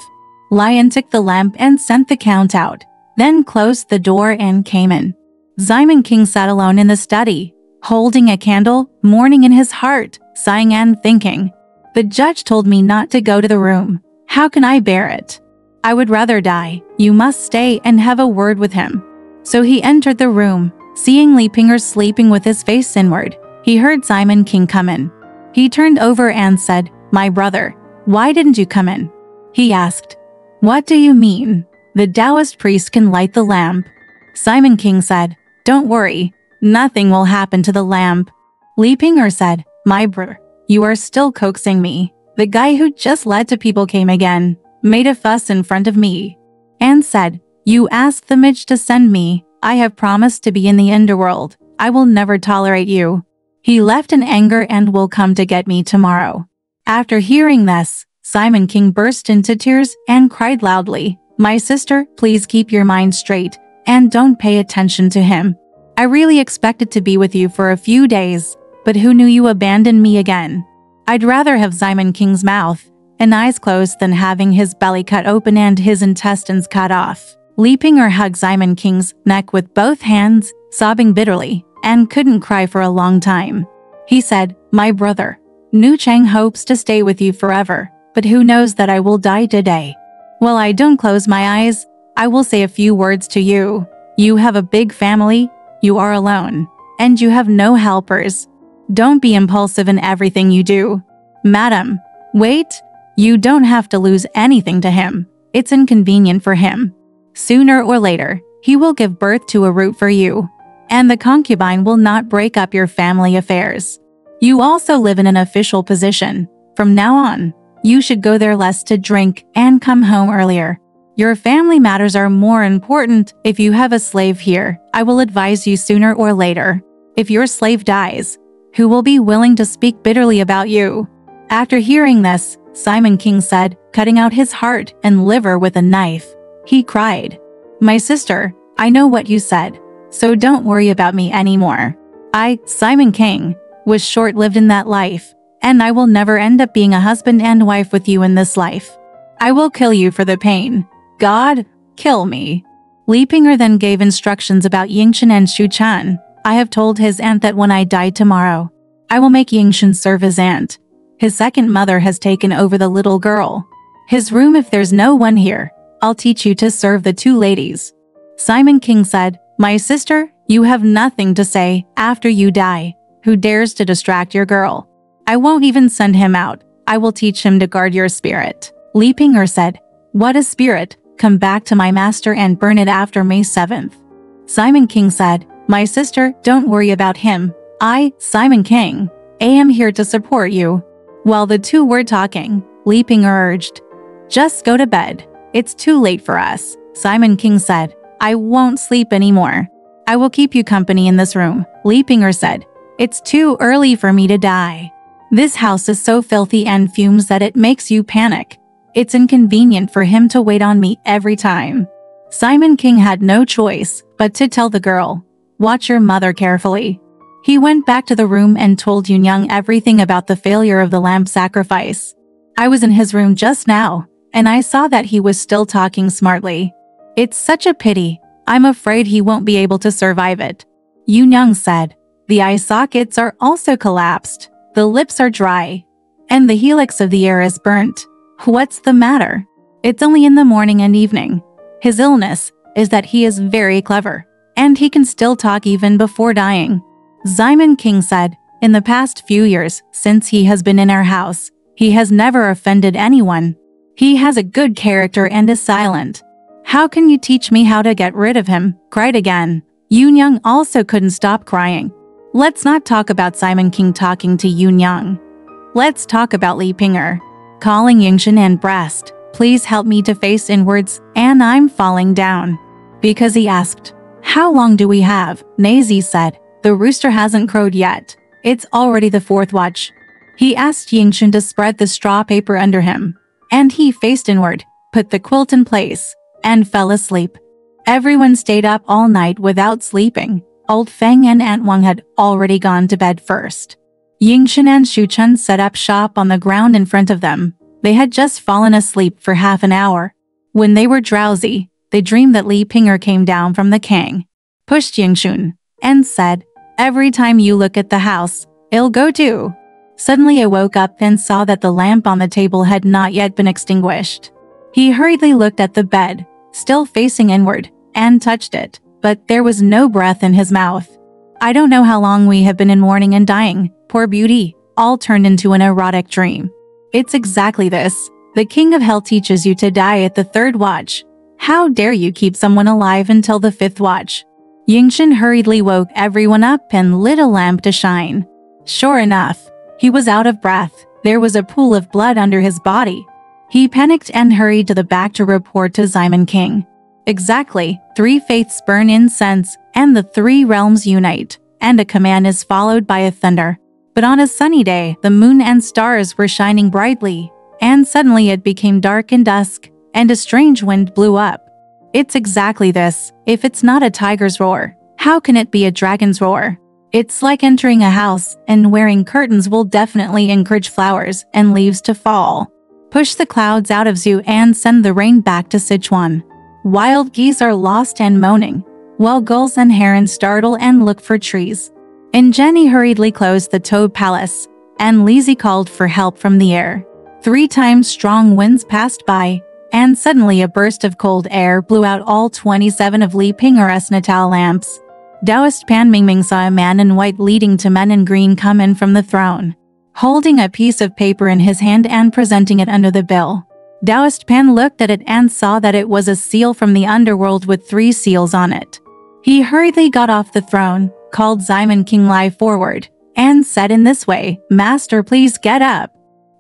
Lion took the lamp and sent the count out, then closed the door and came in. Simon King sat alone in the study, holding a candle, mourning in his heart, sighing and thinking. "The judge told me not to go to the room. How can I bear it? I would rather die. You must stay and have a word with him." So he entered the room. Seeing Li Pinger sleeping with his face inward, he heard Simon King come in. He turned over and said, "My brother, why didn't you come in?" He asked, "What do you mean? The Taoist priest can light the lamp." Simon King said, "Don't worry, nothing will happen to the lamp." Li Pinger said, "My brother, you are still coaxing me. The guy who just lied to people came again, made a fuss in front of me, and said, 'You asked the mage to send me. I have promised to be in the underworld. I will never tolerate you. He left in anger and will come to get me tomorrow.'" After hearing this, Simon King burst into tears and cried loudly, "My sister, please keep your mind straight and don't pay attention to him. I really expected to be with you for a few days, but who knew you abandoned me again? I'd rather have Simon King's mouth and eyes closed than having his belly cut open and his intestines cut off." Li Pinger hugged Simon King's neck with both hands, sobbing bitterly, and couldn't cry for a long time. He said, "My brother, Nu Chang hopes to stay with you forever, but who knows that I will die today. While I don't close my eyes, I will say a few words to you. You have a big family, you are alone, and you have no helpers. Don't be impulsive in everything you do. Madam, wait, you don't have to lose anything to him. It's inconvenient for him. Sooner or later, he will give birth to a root for you, and the concubine will not break up your family affairs. You also live in an official position. From now on, you should go there less to drink and come home earlier. Your family matters are more important. If you have a slave here, I will advise you sooner or later. If your slave dies, who will be willing to speak bitterly about you?" After hearing this, Simon King said, cutting out his heart and liver with a knife. He cried, "My sister, I know what you said, so don't worry about me anymore. I, Simon King, was short-lived in that life, and I will never end up being a husband and wife with you in this life. I will kill you for the pain. God, kill me." Li Pinger then gave instructions about Yingchen and Shuchan. "I have told his aunt that when I die tomorrow, I will make Yingchen serve his aunt. His second mother has taken over the little girl. His room if there's no one here. I'll teach you to serve the two ladies." Simon King said, "My sister, you have nothing to say after you die. Who dares to distract your girl? I won't even send him out. I will teach him to guard your spirit." Li Pinger said, "What a spirit? Come back to my master and burn it after May 7th. Simon King said, "My sister, don't worry about him. I, Simon King, am here to support you." While the two were talking, Li Pinger urged, "Just go to bed. It's too late for us." Simon King said, "I won't sleep anymore. I will keep you company in this room." Li Pinger said, "It's too early for me to die. This house is so filthy and fumes that it makes you panic. It's inconvenient for him to wait on me every time." Simon King had no choice but to tell the girl, "Watch your mother carefully." He went back to the room and told Yunyang everything about the failure of the lamp sacrifice. "I was in his room just now, and I saw that he was still talking smartly. It's such a pity. I'm afraid he won't be able to survive it." Yunyang said, The eye sockets are also collapsed. The lips are dry. And the helix of the ear is burnt. What's the matter? It's only in the morning and evening. His illness is that he is very clever, and he can still talk even before dying. Simon King said, in the past few years, since he has been in our house, he has never offended anyone. He has a good character and is silent. How can you teach me how to get rid of him? Cried again. Yoon-young also couldn't stop crying. Let's not talk about Simon King talking to Yoon-young. Let's talk about Lee Pinger. Calling Yingshin and breast. Please help me to face inwards, and I'm falling down. Because he asked, how long do we have? Nazi said, the rooster hasn't crowed yet. It's already the 4th watch. He asked Yingshin to spread the straw paper under him. And he faced inward, put the quilt in place, and fell asleep. Everyone stayed up all night without sleeping. Old Feng and Aunt Wang had already gone to bed first. Yingshin and Shuchun set up shop on the ground in front of them. They had just fallen asleep for half an hour. When they were drowsy, they dreamed that Lee Pinger came down from the Kang, pushed Yingshun, and said, every time you look at the house, it'll go too. Suddenly I woke up and saw that the lamp on the table had not yet been extinguished. He hurriedly looked at the bed, still facing inward, and touched it, but there was no breath in his mouth. I don't know how long we have been in mourning and dying, poor beauty, all turned into an erotic dream. It's exactly this. The king of hell teaches you to die at the 3rd watch. How dare you keep someone alive until the 5th watch? Yingshin hurriedly woke everyone up and lit a lamp to shine. Sure enough, he was out of breath. There was a pool of blood under his body. He panicked and hurried to the back to report to Simon King. Exactly, 3 faiths burn incense, and the 3 realms unite, and a command is followed by a thunder. But on a sunny day, the moon and stars were shining brightly, and suddenly it became dark and dusk, and a strange wind blew up. It's exactly this. If it's not a tiger's roar, how can it be a dragon's roar? It's like entering a house, and wearing curtains will definitely encourage flowers and leaves to fall. Push the clouds out of Zhu and send the rain back to Sichuan. Wild geese are lost and moaning, while gulls and herons startle and look for trees. And Jenny hurriedly closed the Toad Palace, and Lizzie called for help from the air. 3 times strong winds passed by, and suddenly a burst of cold air blew out all 27 of Li Pinger's Natal lamps. Taoist Pan Mingming saw a man in white leading to men in green come in from the throne, holding a piece of paper in his hand and presenting it under the bill. Taoist Pan looked at it and saw that it was a seal from the underworld with 3 seals on it. He hurriedly got off the throne, called Simon King Lai forward, and said in this way, Master, please get up.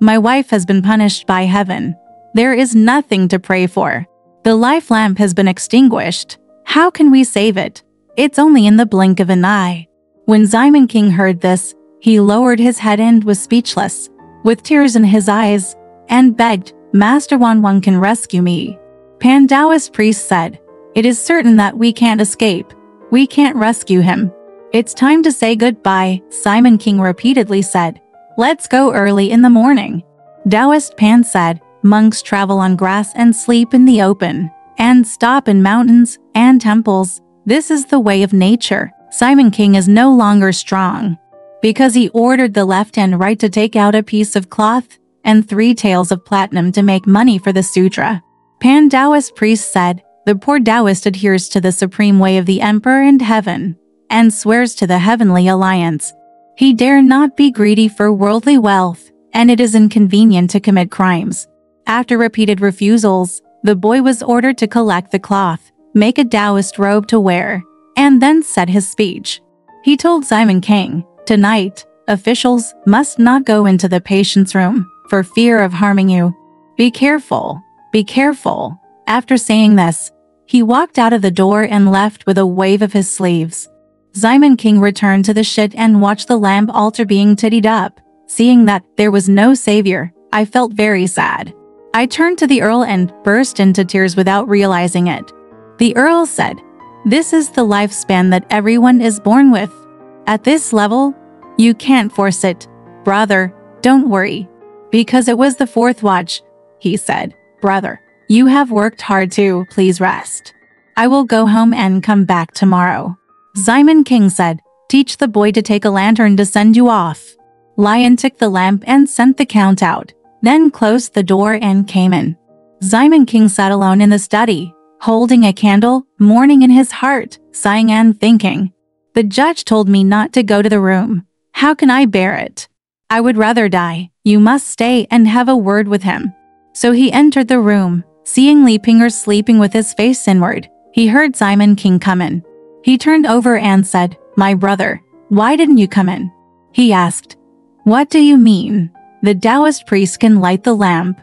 My wife has been punished by heaven. There is nothing to pray for. The life lamp has been extinguished. How can we save it? It's only in the blink of an eye. When Simon King heard this, he lowered his head and was speechless, with tears in his eyes, and begged, Master Wan can rescue me. Pan Taoist priest said, it is certain that we can't escape. We can't rescue him. It's time to say goodbye, Simon King repeatedly said. Let's go early in the morning. Taoist Pan said, monks travel on grass and sleep in the open, and stop in mountains and temples. This is the way of nature. Simon King is no longer strong, because he ordered the left and right to take out a piece of cloth and 3 taels of platinum to make money for the sutra. Pan Taoist priest said, the poor Taoist adheres to the supreme way of the emperor and heaven, and swears to the heavenly alliance. He dare not be greedy for worldly wealth, and it is inconvenient to commit crimes. After repeated refusals, the boy was ordered to collect the cloth, make a Taoist robe to wear, and then said his speech. He told Simon King, tonight, officials must not go into the patient's room, for fear of harming you. Be careful, be careful. After saying this, he walked out of the door and left with a wave of his sleeves. Simon King returned to the shit and watched the lamp altar being tidied up. Seeing that there was no savior, I felt very sad. I turned to the Earl and burst into tears without realizing it. The Earl said, this is the lifespan that everyone is born with. At this level, you can't force it. Brother, don't worry. Because it was the 4th watch, he said. Brother, you have worked hard too, please rest. I will go home and come back tomorrow. Simon King said, Teach the boy to take a lantern to send you off. Lion took the lamp and sent the count out, then closed the door and came in. Simon King sat alone in the study, holding a candle, mourning in his heart, sighing and thinking. The judge told me not to go to the room. How can I bear it? I would rather die. You must stay and have a word with him. So he entered the room. Seeing Li Ping'er sleeping with his face inward, he heard Simon King come in. He turned over and said, "My brother, why didn't you come in?" He asked. "What do you mean? The Taoist priest can light the lamp."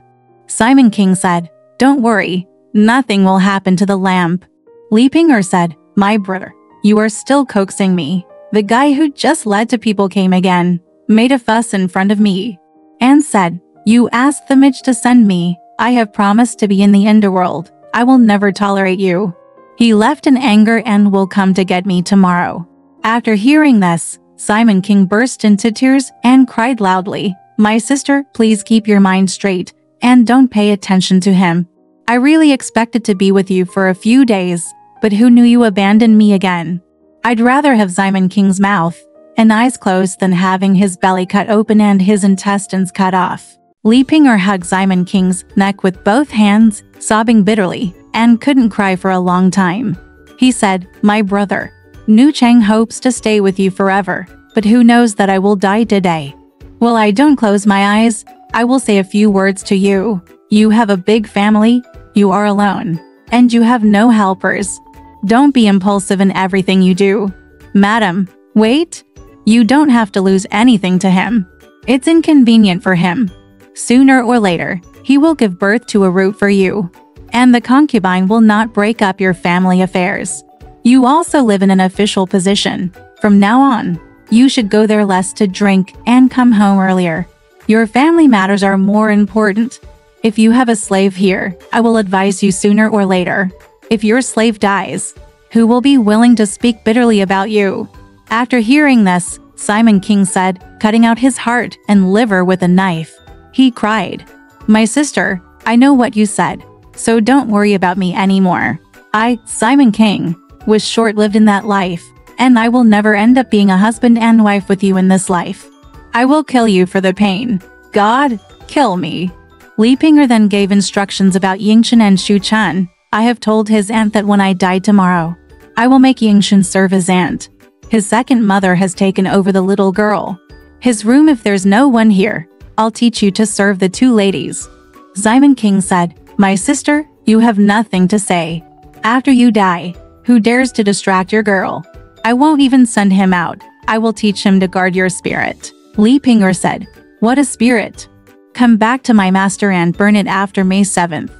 Simon King said, "Don't worry, nothing will happen to the lamp." Li Ping'er said, "My brother, you are still coaxing me. The guy who just lied to people came again, made a fuss in front of me, and said, 'You asked the mage to send me. I have promised to be in the underworld. I will never tolerate you. He left in anger and will come to get me tomorrow.'" After hearing this, Simon King burst into tears and cried loudly, "My sister, please keep your mind straight and don't pay attention to him. I really expected to be with you for a few days, but who knew you abandoned me again? I'd rather have Simon King's mouth and eyes closed than having his belly cut open and his intestines cut off." Li Ping'er hugged Simon King's neck with both hands, sobbing bitterly, and couldn't cry for a long time. He said, "My brother, Nu Cheng hopes to stay with you forever, but who knows that I will die today. While I don't close my eyes, I will say a few words to you. You have a big family, you are alone, and you have no helpers. Don't be impulsive in everything you do. Madam, wait. You don't have to lose anything to him. It's inconvenient for him. Sooner or later, he will give birth to a root for you, and the concubine will not break up your family affairs. You also live in an official position. From now on, you should go there less to drink and come home earlier. Your family matters are more important. If you have a slave here, I will advise you sooner or later. If your slave dies, who will be willing to speak bitterly about you?" After hearing this, Simon King said, cutting out his heart and liver with a knife. He cried, "My sister, I know what you said, so don't worry about me anymore. I, Simon King, was short-lived in that life, and I will never end up being a husband and wife with you in this life. I will kill you for the pain. God, kill me." Li Ping'er then gave instructions about Yingchen and Shu Chun. "I have told his aunt that when I die tomorrow, I will make Yingchen serve his aunt. His second mother has taken over the little girl. His room if there's no one here. I'll teach you to serve the two ladies." Simon King said, "My sister, you have nothing to say. After you die, who dares to distract your girl? I won't even send him out. I will teach him to guard your spirit." Li Ping'er said, "What a spirit? Come back to my master and burn it after May 7th.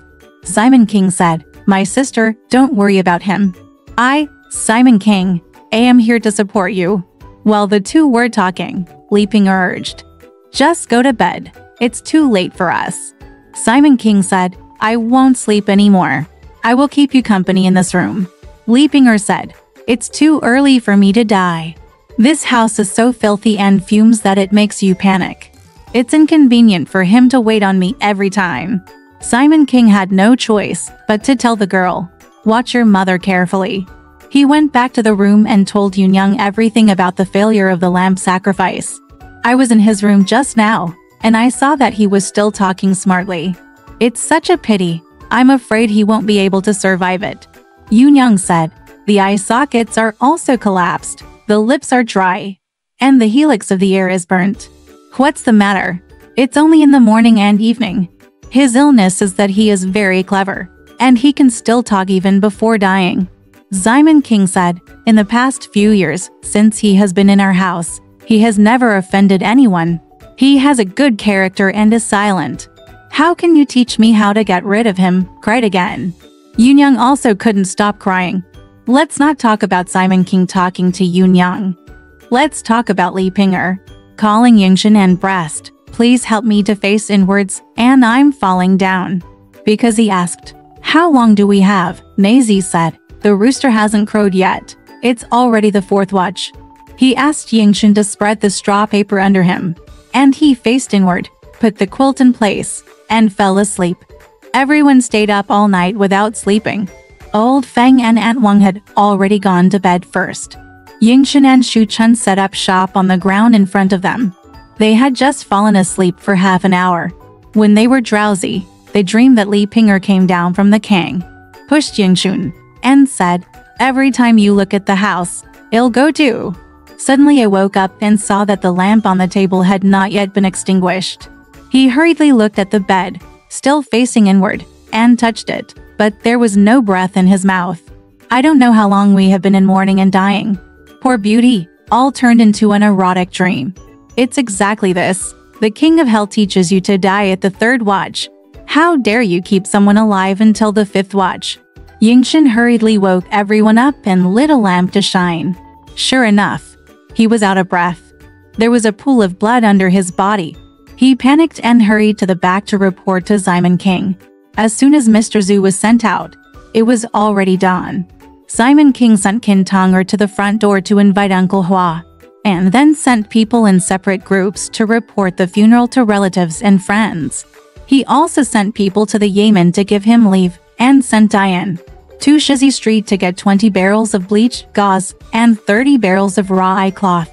Simon King said, "My sister, don't worry about him. I, Simon King, am here to support you." While the two were talking, Li Ping'er urged, "Just go to bed. It's too late for us." Simon King said, "I won't sleep anymore. I will keep you company in this room." Li Ping'er said, "It's too early for me to die. This house is so filthy and fumes that it makes you panic. It's inconvenient for him to wait on me every time." Simon King had no choice but to tell the girl, "Watch your mother carefully." He went back to the room and told Yunyang everything about the failure of the lamp sacrifice. "I was in his room just now, and I saw that he was still talking smartly. It's such a pity. I'm afraid he won't be able to survive it." Yunyang said, "The eye sockets are also collapsed, the lips are dry, and the helix of the ear is burnt. What's the matter? It's only in the morning and evening. His illness is that he is very clever, and he can still talk even before dying." Simon King said, "In the past few years, since he has been in our house, he has never offended anyone. He has a good character and is silent. How can you teach me how to get rid of him?" cried again. Yunyang also couldn't stop crying. Let's not talk about Simon King talking to Yunyang. Let's talk about Li Ping'er. Calling Yingchen and breast, "Please help me to face inwards, and I'm falling down." Because he asked, "How long do we have?" Nazi said, "The rooster hasn't crowed yet. It's already the 4th watch." He asked Yingchen to spread the straw paper under him, and he faced inward, put the quilt in place, and fell asleep. Everyone stayed up all night without sleeping. Old Feng and Aunt Wang had already gone to bed first. Yingxin and Shu Chun set up shop on the ground in front of them. They had just fallen asleep for half an hour. When they were drowsy, they dreamed that Li Pinger came down from the king, pushed Yingxun, and said, "Every time you look at the house, it'll go too." Suddenly I woke up and saw that the lamp on the table had not yet been extinguished. He hurriedly looked at the bed, still facing inward, and touched it, but there was no breath in his mouth. I don't know how long we have been in mourning and dying. Poor beauty, all turned into an erotic dream. It's exactly this. The king of hell teaches you to die at the 3rd watch. How dare you keep someone alive until the 5th watch? Yingxin hurriedly woke everyone up and lit a lamp to shine. Sure enough, he was out of breath. There was a pool of blood under his body. He panicked and hurried to the back to report to Simon King. As soon as Mr. Zhu was sent out, it was already dawn. Simon King sent Qin Tonger to the front door to invite Uncle Hua, and then sent people in separate groups to report the funeral to relatives and friends. He also sent people to the Yamen to give him leave, and sent Diane to Shizi Street to get 20 barrels of bleach, gauze, and 30 barrels of raw eye cloth.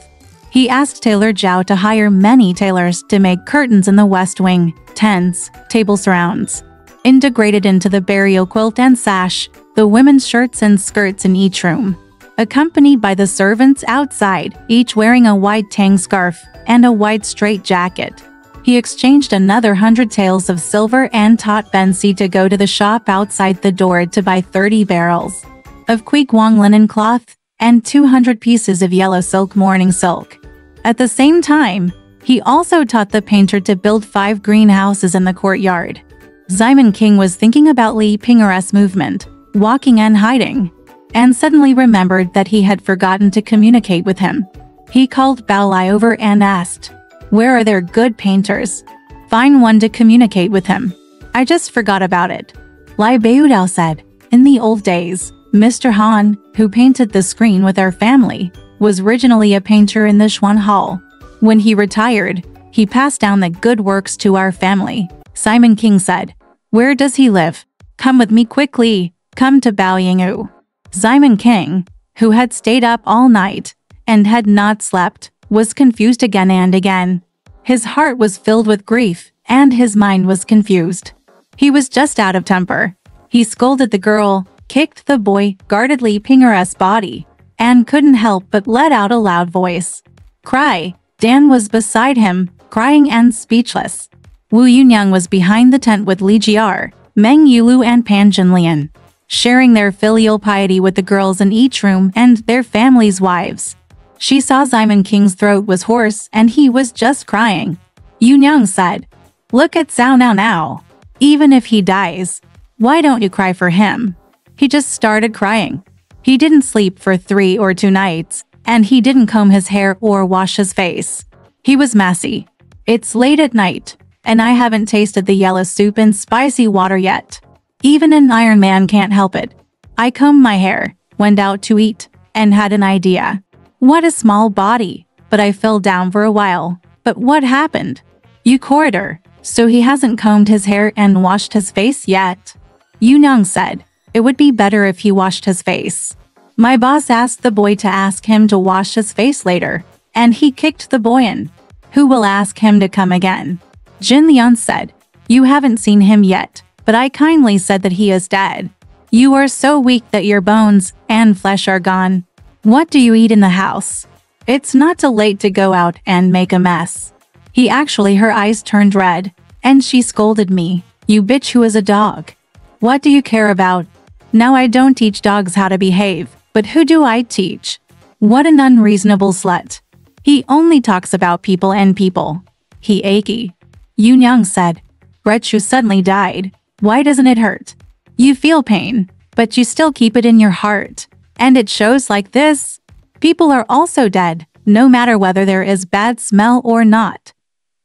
He asked Tailor Zhao to hire many tailors to make curtains in the west wing, tents, table surrounds, integrated into the burial quilt and sash, the women's shirts and skirts in each room, accompanied by the servants outside, each wearing a white tang scarf and a white straight jacket. He exchanged another 100 taels of silver and taught Bensi to go to the shop outside the door to buy 30 barrels of Guang linen cloth and 200 pieces of yellow silk mourning silk. At the same time, he also taught the painter to build 5 greenhouses in the courtyard. Simon King was thinking about Li Pinger's movement, walking and hiding, and suddenly remembered that he had forgotten to communicate with him. He called Bao Lai over and asked, "Where are there good painters? Find one to communicate with him. I just forgot about it." Lai Beudao said, "In the old days, Mr. Han, who painted the screen with our family, was originally a painter in the Xuan Hall. When he retired, he passed down the good works to our family." Simon King said, "Where does he live? Come with me quickly. Come to Baoyingwu." Simon King, who had stayed up all night and had not slept, was confused again and again. His heart was filled with grief, and his mind was confused. He was just out of temper. He scolded the girl, kicked the boy, guarded Li Pinger's body, and couldn't help but let out a loud voice. Cry. Dan was beside him, crying and speechless. Wu Yunyang was behind the tent with Li Jiar, Meng Yulu and Pan Jinlian, sharing their filial piety with the girls in each room and their families' wives. She saw Simon King's throat was hoarse and he was just crying. Yunyang said, "Look at Cao now. Even if he dies, why don't you cry for him?" He just started crying. He didn't sleep for 3 or 2 nights, and he didn't comb his hair or wash his face. He was messy. It's late at night, and I haven't tasted the yellow soup and spicy water yet. Even an Iron Man can't help it. I combed my hair, went out to eat, and had an idea. What a small body, but I fell down for a while. But what happened? You corridor, so he hasn't combed his hair and washed his face yet? Yunang said, it would be better if he washed his face. My boss asked the boy to ask him to wash his face later, and he kicked the boy in. Who will ask him to come again? Jin Lian said, you haven't seen him yet, but I kindly said that he is dead. You are so weak that your bones and flesh are gone. What do you eat in the house? It's not too late to go out and make a mess. Her eyes turned red, and she scolded me, you bitch who is a dog. What do you care about? Now I don't teach dogs how to behave, but who do I teach? What an unreasonable slut. He only talks about people and people. He achy. Yunyang said, Rechu suddenly died. Why doesn't it hurt? You feel pain, but you still keep it in your heart. And it shows like this. People are also dead, no matter whether there is bad smell or not.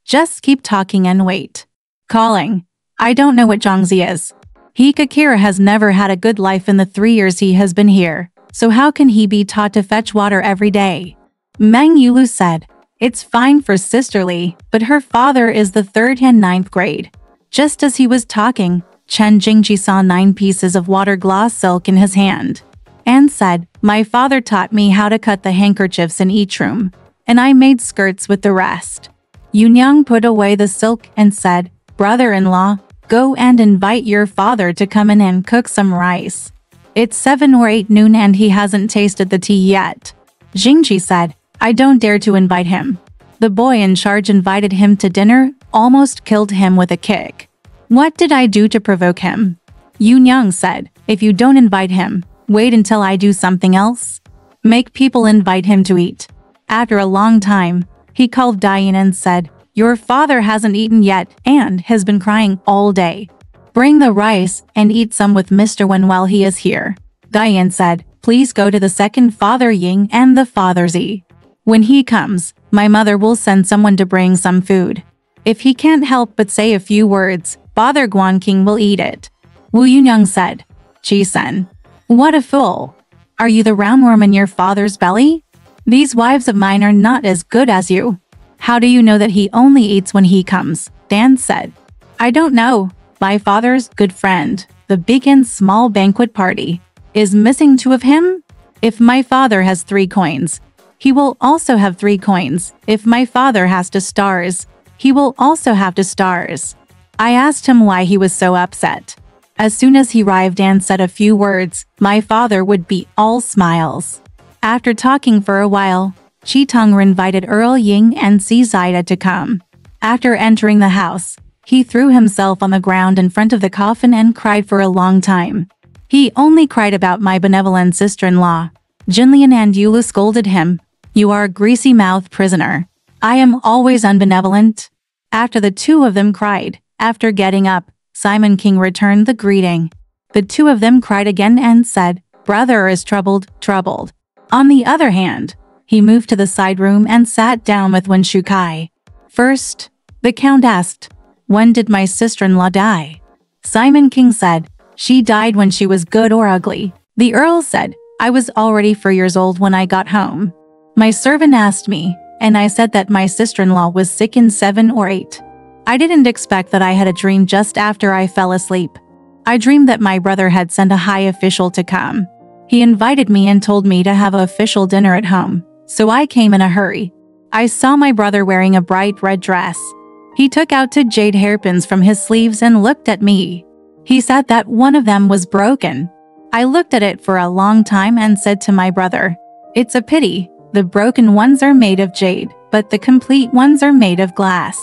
Just keep talking and wait. Calling. I don't know what Zhangzi is. Hikakira has never had a good life in the 3 years he has been here, so how can he be taught to fetch water every day? Meng Yulu said, it's fine for sisterly, but her father is the 3rd and 9th grade. Just as he was talking, Chen Jingji saw 9 pieces of water gloss silk in his hand. and said, "My father taught me how to cut the handkerchiefs in each room, and I made skirts with the rest." Yunyang put away the silk and said, "Brother-in-law, go and invite your father to come in and cook some rice. It's 7 or 8 noon and he hasn't tasted the tea yet." Jingji said, "I don't dare to invite him. The boy in charge invited him to dinner, almost killed him with a kick. What did I do to provoke him?" Yunyang said, "If you don't invite him, wait until I do something else. Make people invite him to eat." After a long time, he called Diane and said, "Your father hasn't eaten yet and has been crying all day. Bring the rice and eat some with Mr. Wen while he is here." Diane said, "Please go to the second Father Ying and the Father Zi. When he comes, my mother will send someone to bring some food. If he can't help but say a few words, Father Guan King will eat it." Wu Yunyang said, "Ji-sen, what a fool. Are you the roundworm in your father's belly? These wives of mine are not as good as you. How do you know that he only eats when he comes?" Dan said, "I don't know. My father's good friend, the big and small banquet party, is missing 2 of him? If my father has 3 coins, he will also have 3 coins. If my father has 2 stars, he will also have 2 stars." I asked him why he was so upset. As soon as he arrived and said a few words, my father would be all smiles. After talking for a while, Chi Tong'er invited Earl Ying and Si Zaida to come. After entering the house, he threw himself on the ground in front of the coffin and cried for a long time. He only cried about my benevolent sister-in-law. Jinlian and Yulu scolded him, "You are a greasy-mouthed prisoner. I am always unbenevolent." After the 2 of them cried, after getting up, Simon King returned the greeting. The 2 of them cried again and said, "Brother is troubled, troubled." On the other hand, he moved to the side room and sat down with Wen Shukai. First, the Count asked, "When did my sister-in-law die?" Simon King said, "She died when she was good or ugly." The Earl said, "I was already 4 years old when I got home. My servant asked me, and I said that my sister-in-law was sick in 7 or 8. I didn't expect that I had a dream just after I fell asleep. I dreamed that my brother had sent a high official to come. He invited me and told me to have an official dinner at home, so I came in a hurry. I saw my brother wearing a bright red dress. He took out 2 jade hairpins from his sleeves and looked at me. He said that one of them was broken. I looked at it for a long time and said to my brother, 'It's a pity, the broken ones are made of jade, but the complete ones are made of glass.'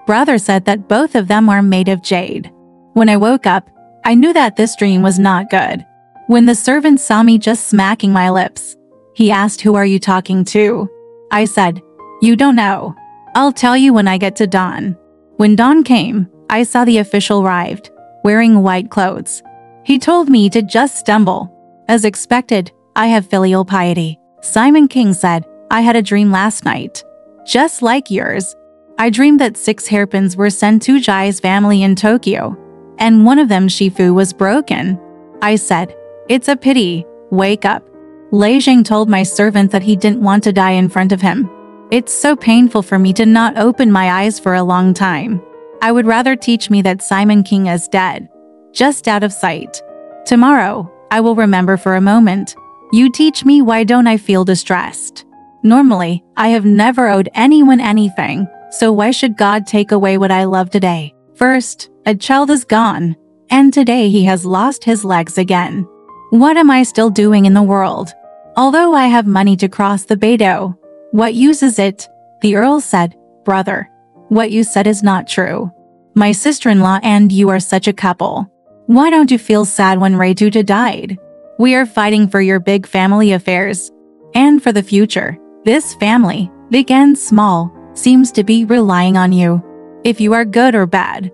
Brother said that both of them are made of jade. When I woke up, I knew that this dream was not good. When the servant saw me just smacking my lips, he asked, 'Who are you talking to?' I said, 'You don't know. I'll tell you when I get to dawn.' When dawn came, I saw the official arrived, wearing white clothes. He told me to just stumble. As expected, I have filial piety. Simon King said, 'I had a dream last night, just like yours. I dreamed that 6 hairpins were sent to Jai's family in Tokyo, and one of them, Shifu, was broken.' I said, 'It's a pity, wake up.' Lei Jing told my servant that he didn't want to die in front of him. It's so painful for me to not open my eyes for a long time. I would rather teach me that Simon King is dead, just out of sight. Tomorrow, I will remember for a moment. You teach me, why don't I feel distressed? Normally, I have never owed anyone anything, so why should God take away what I love today? First, a child is gone, and today he has lost his legs again. What am I still doing in the world? Although I have money to cross the Beidou, what use is it?" The Earl said, "Brother, what you said is not true. My sister-in-law and you are such a couple. Why don't you feel sad when Reituta died? We are fighting for your big family affairs, and for the future. This family, big and small, seems to be relying on you. If you are good or bad,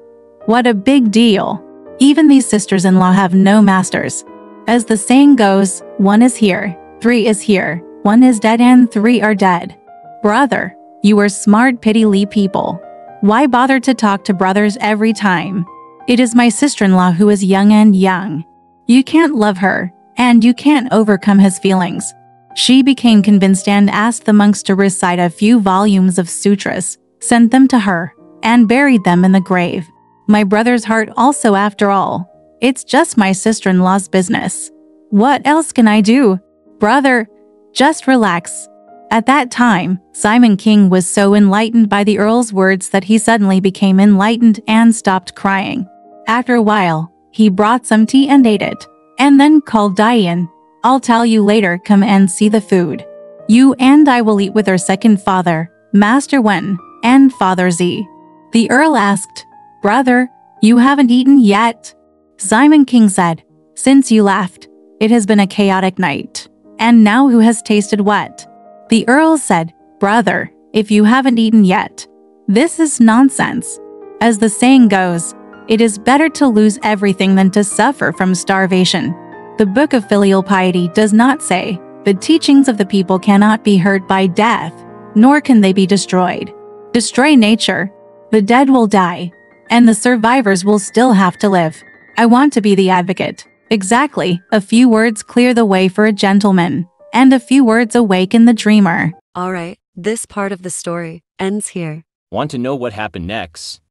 what a big deal. Even these sisters-in-law have no masters. As the saying goes, 1 is here, 3 is here, 1 is dead and 3 are dead. Brother, you are smart pity people. Why bother to talk to brothers every time? It is my sister-in-law who is young and young. You can't love her, and you can't overcome his feelings." She became convinced and asked the monks to recite a few volumes of sutras, sent them to her, and buried them in the grave. My brother's heart also, after all. It's just my sister-in-law's business. What else can I do? Brother, just relax. At that time, Simon King was so enlightened by the Earl's words that he suddenly became enlightened and stopped crying. After a while, he brought some tea and ate it, and then called Diane. I'll tell you later, come and see the food. You and I will eat with our second father, Master Wen, and Father Z. The Earl asked, Brother, you haven't eaten yet? Simon King said, Since you left, it has been a chaotic night. And now who has tasted what? The Earl said, Brother, if you haven't eaten yet, this is nonsense. As the saying goes, it is better to lose everything than to suffer from starvation. The Book of Filial Piety does not say, the teachings of the people cannot be hurt by death, nor can they be destroyed. Destroy nature, the dead will die, and the survivors will still have to live. I want to be the advocate. Exactly, a few words clear the way for a gentleman, and a few words awaken the dreamer. Alright, this part of the story ends here. Want to know what happened next?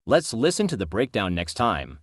Let's listen to the breakdown next time.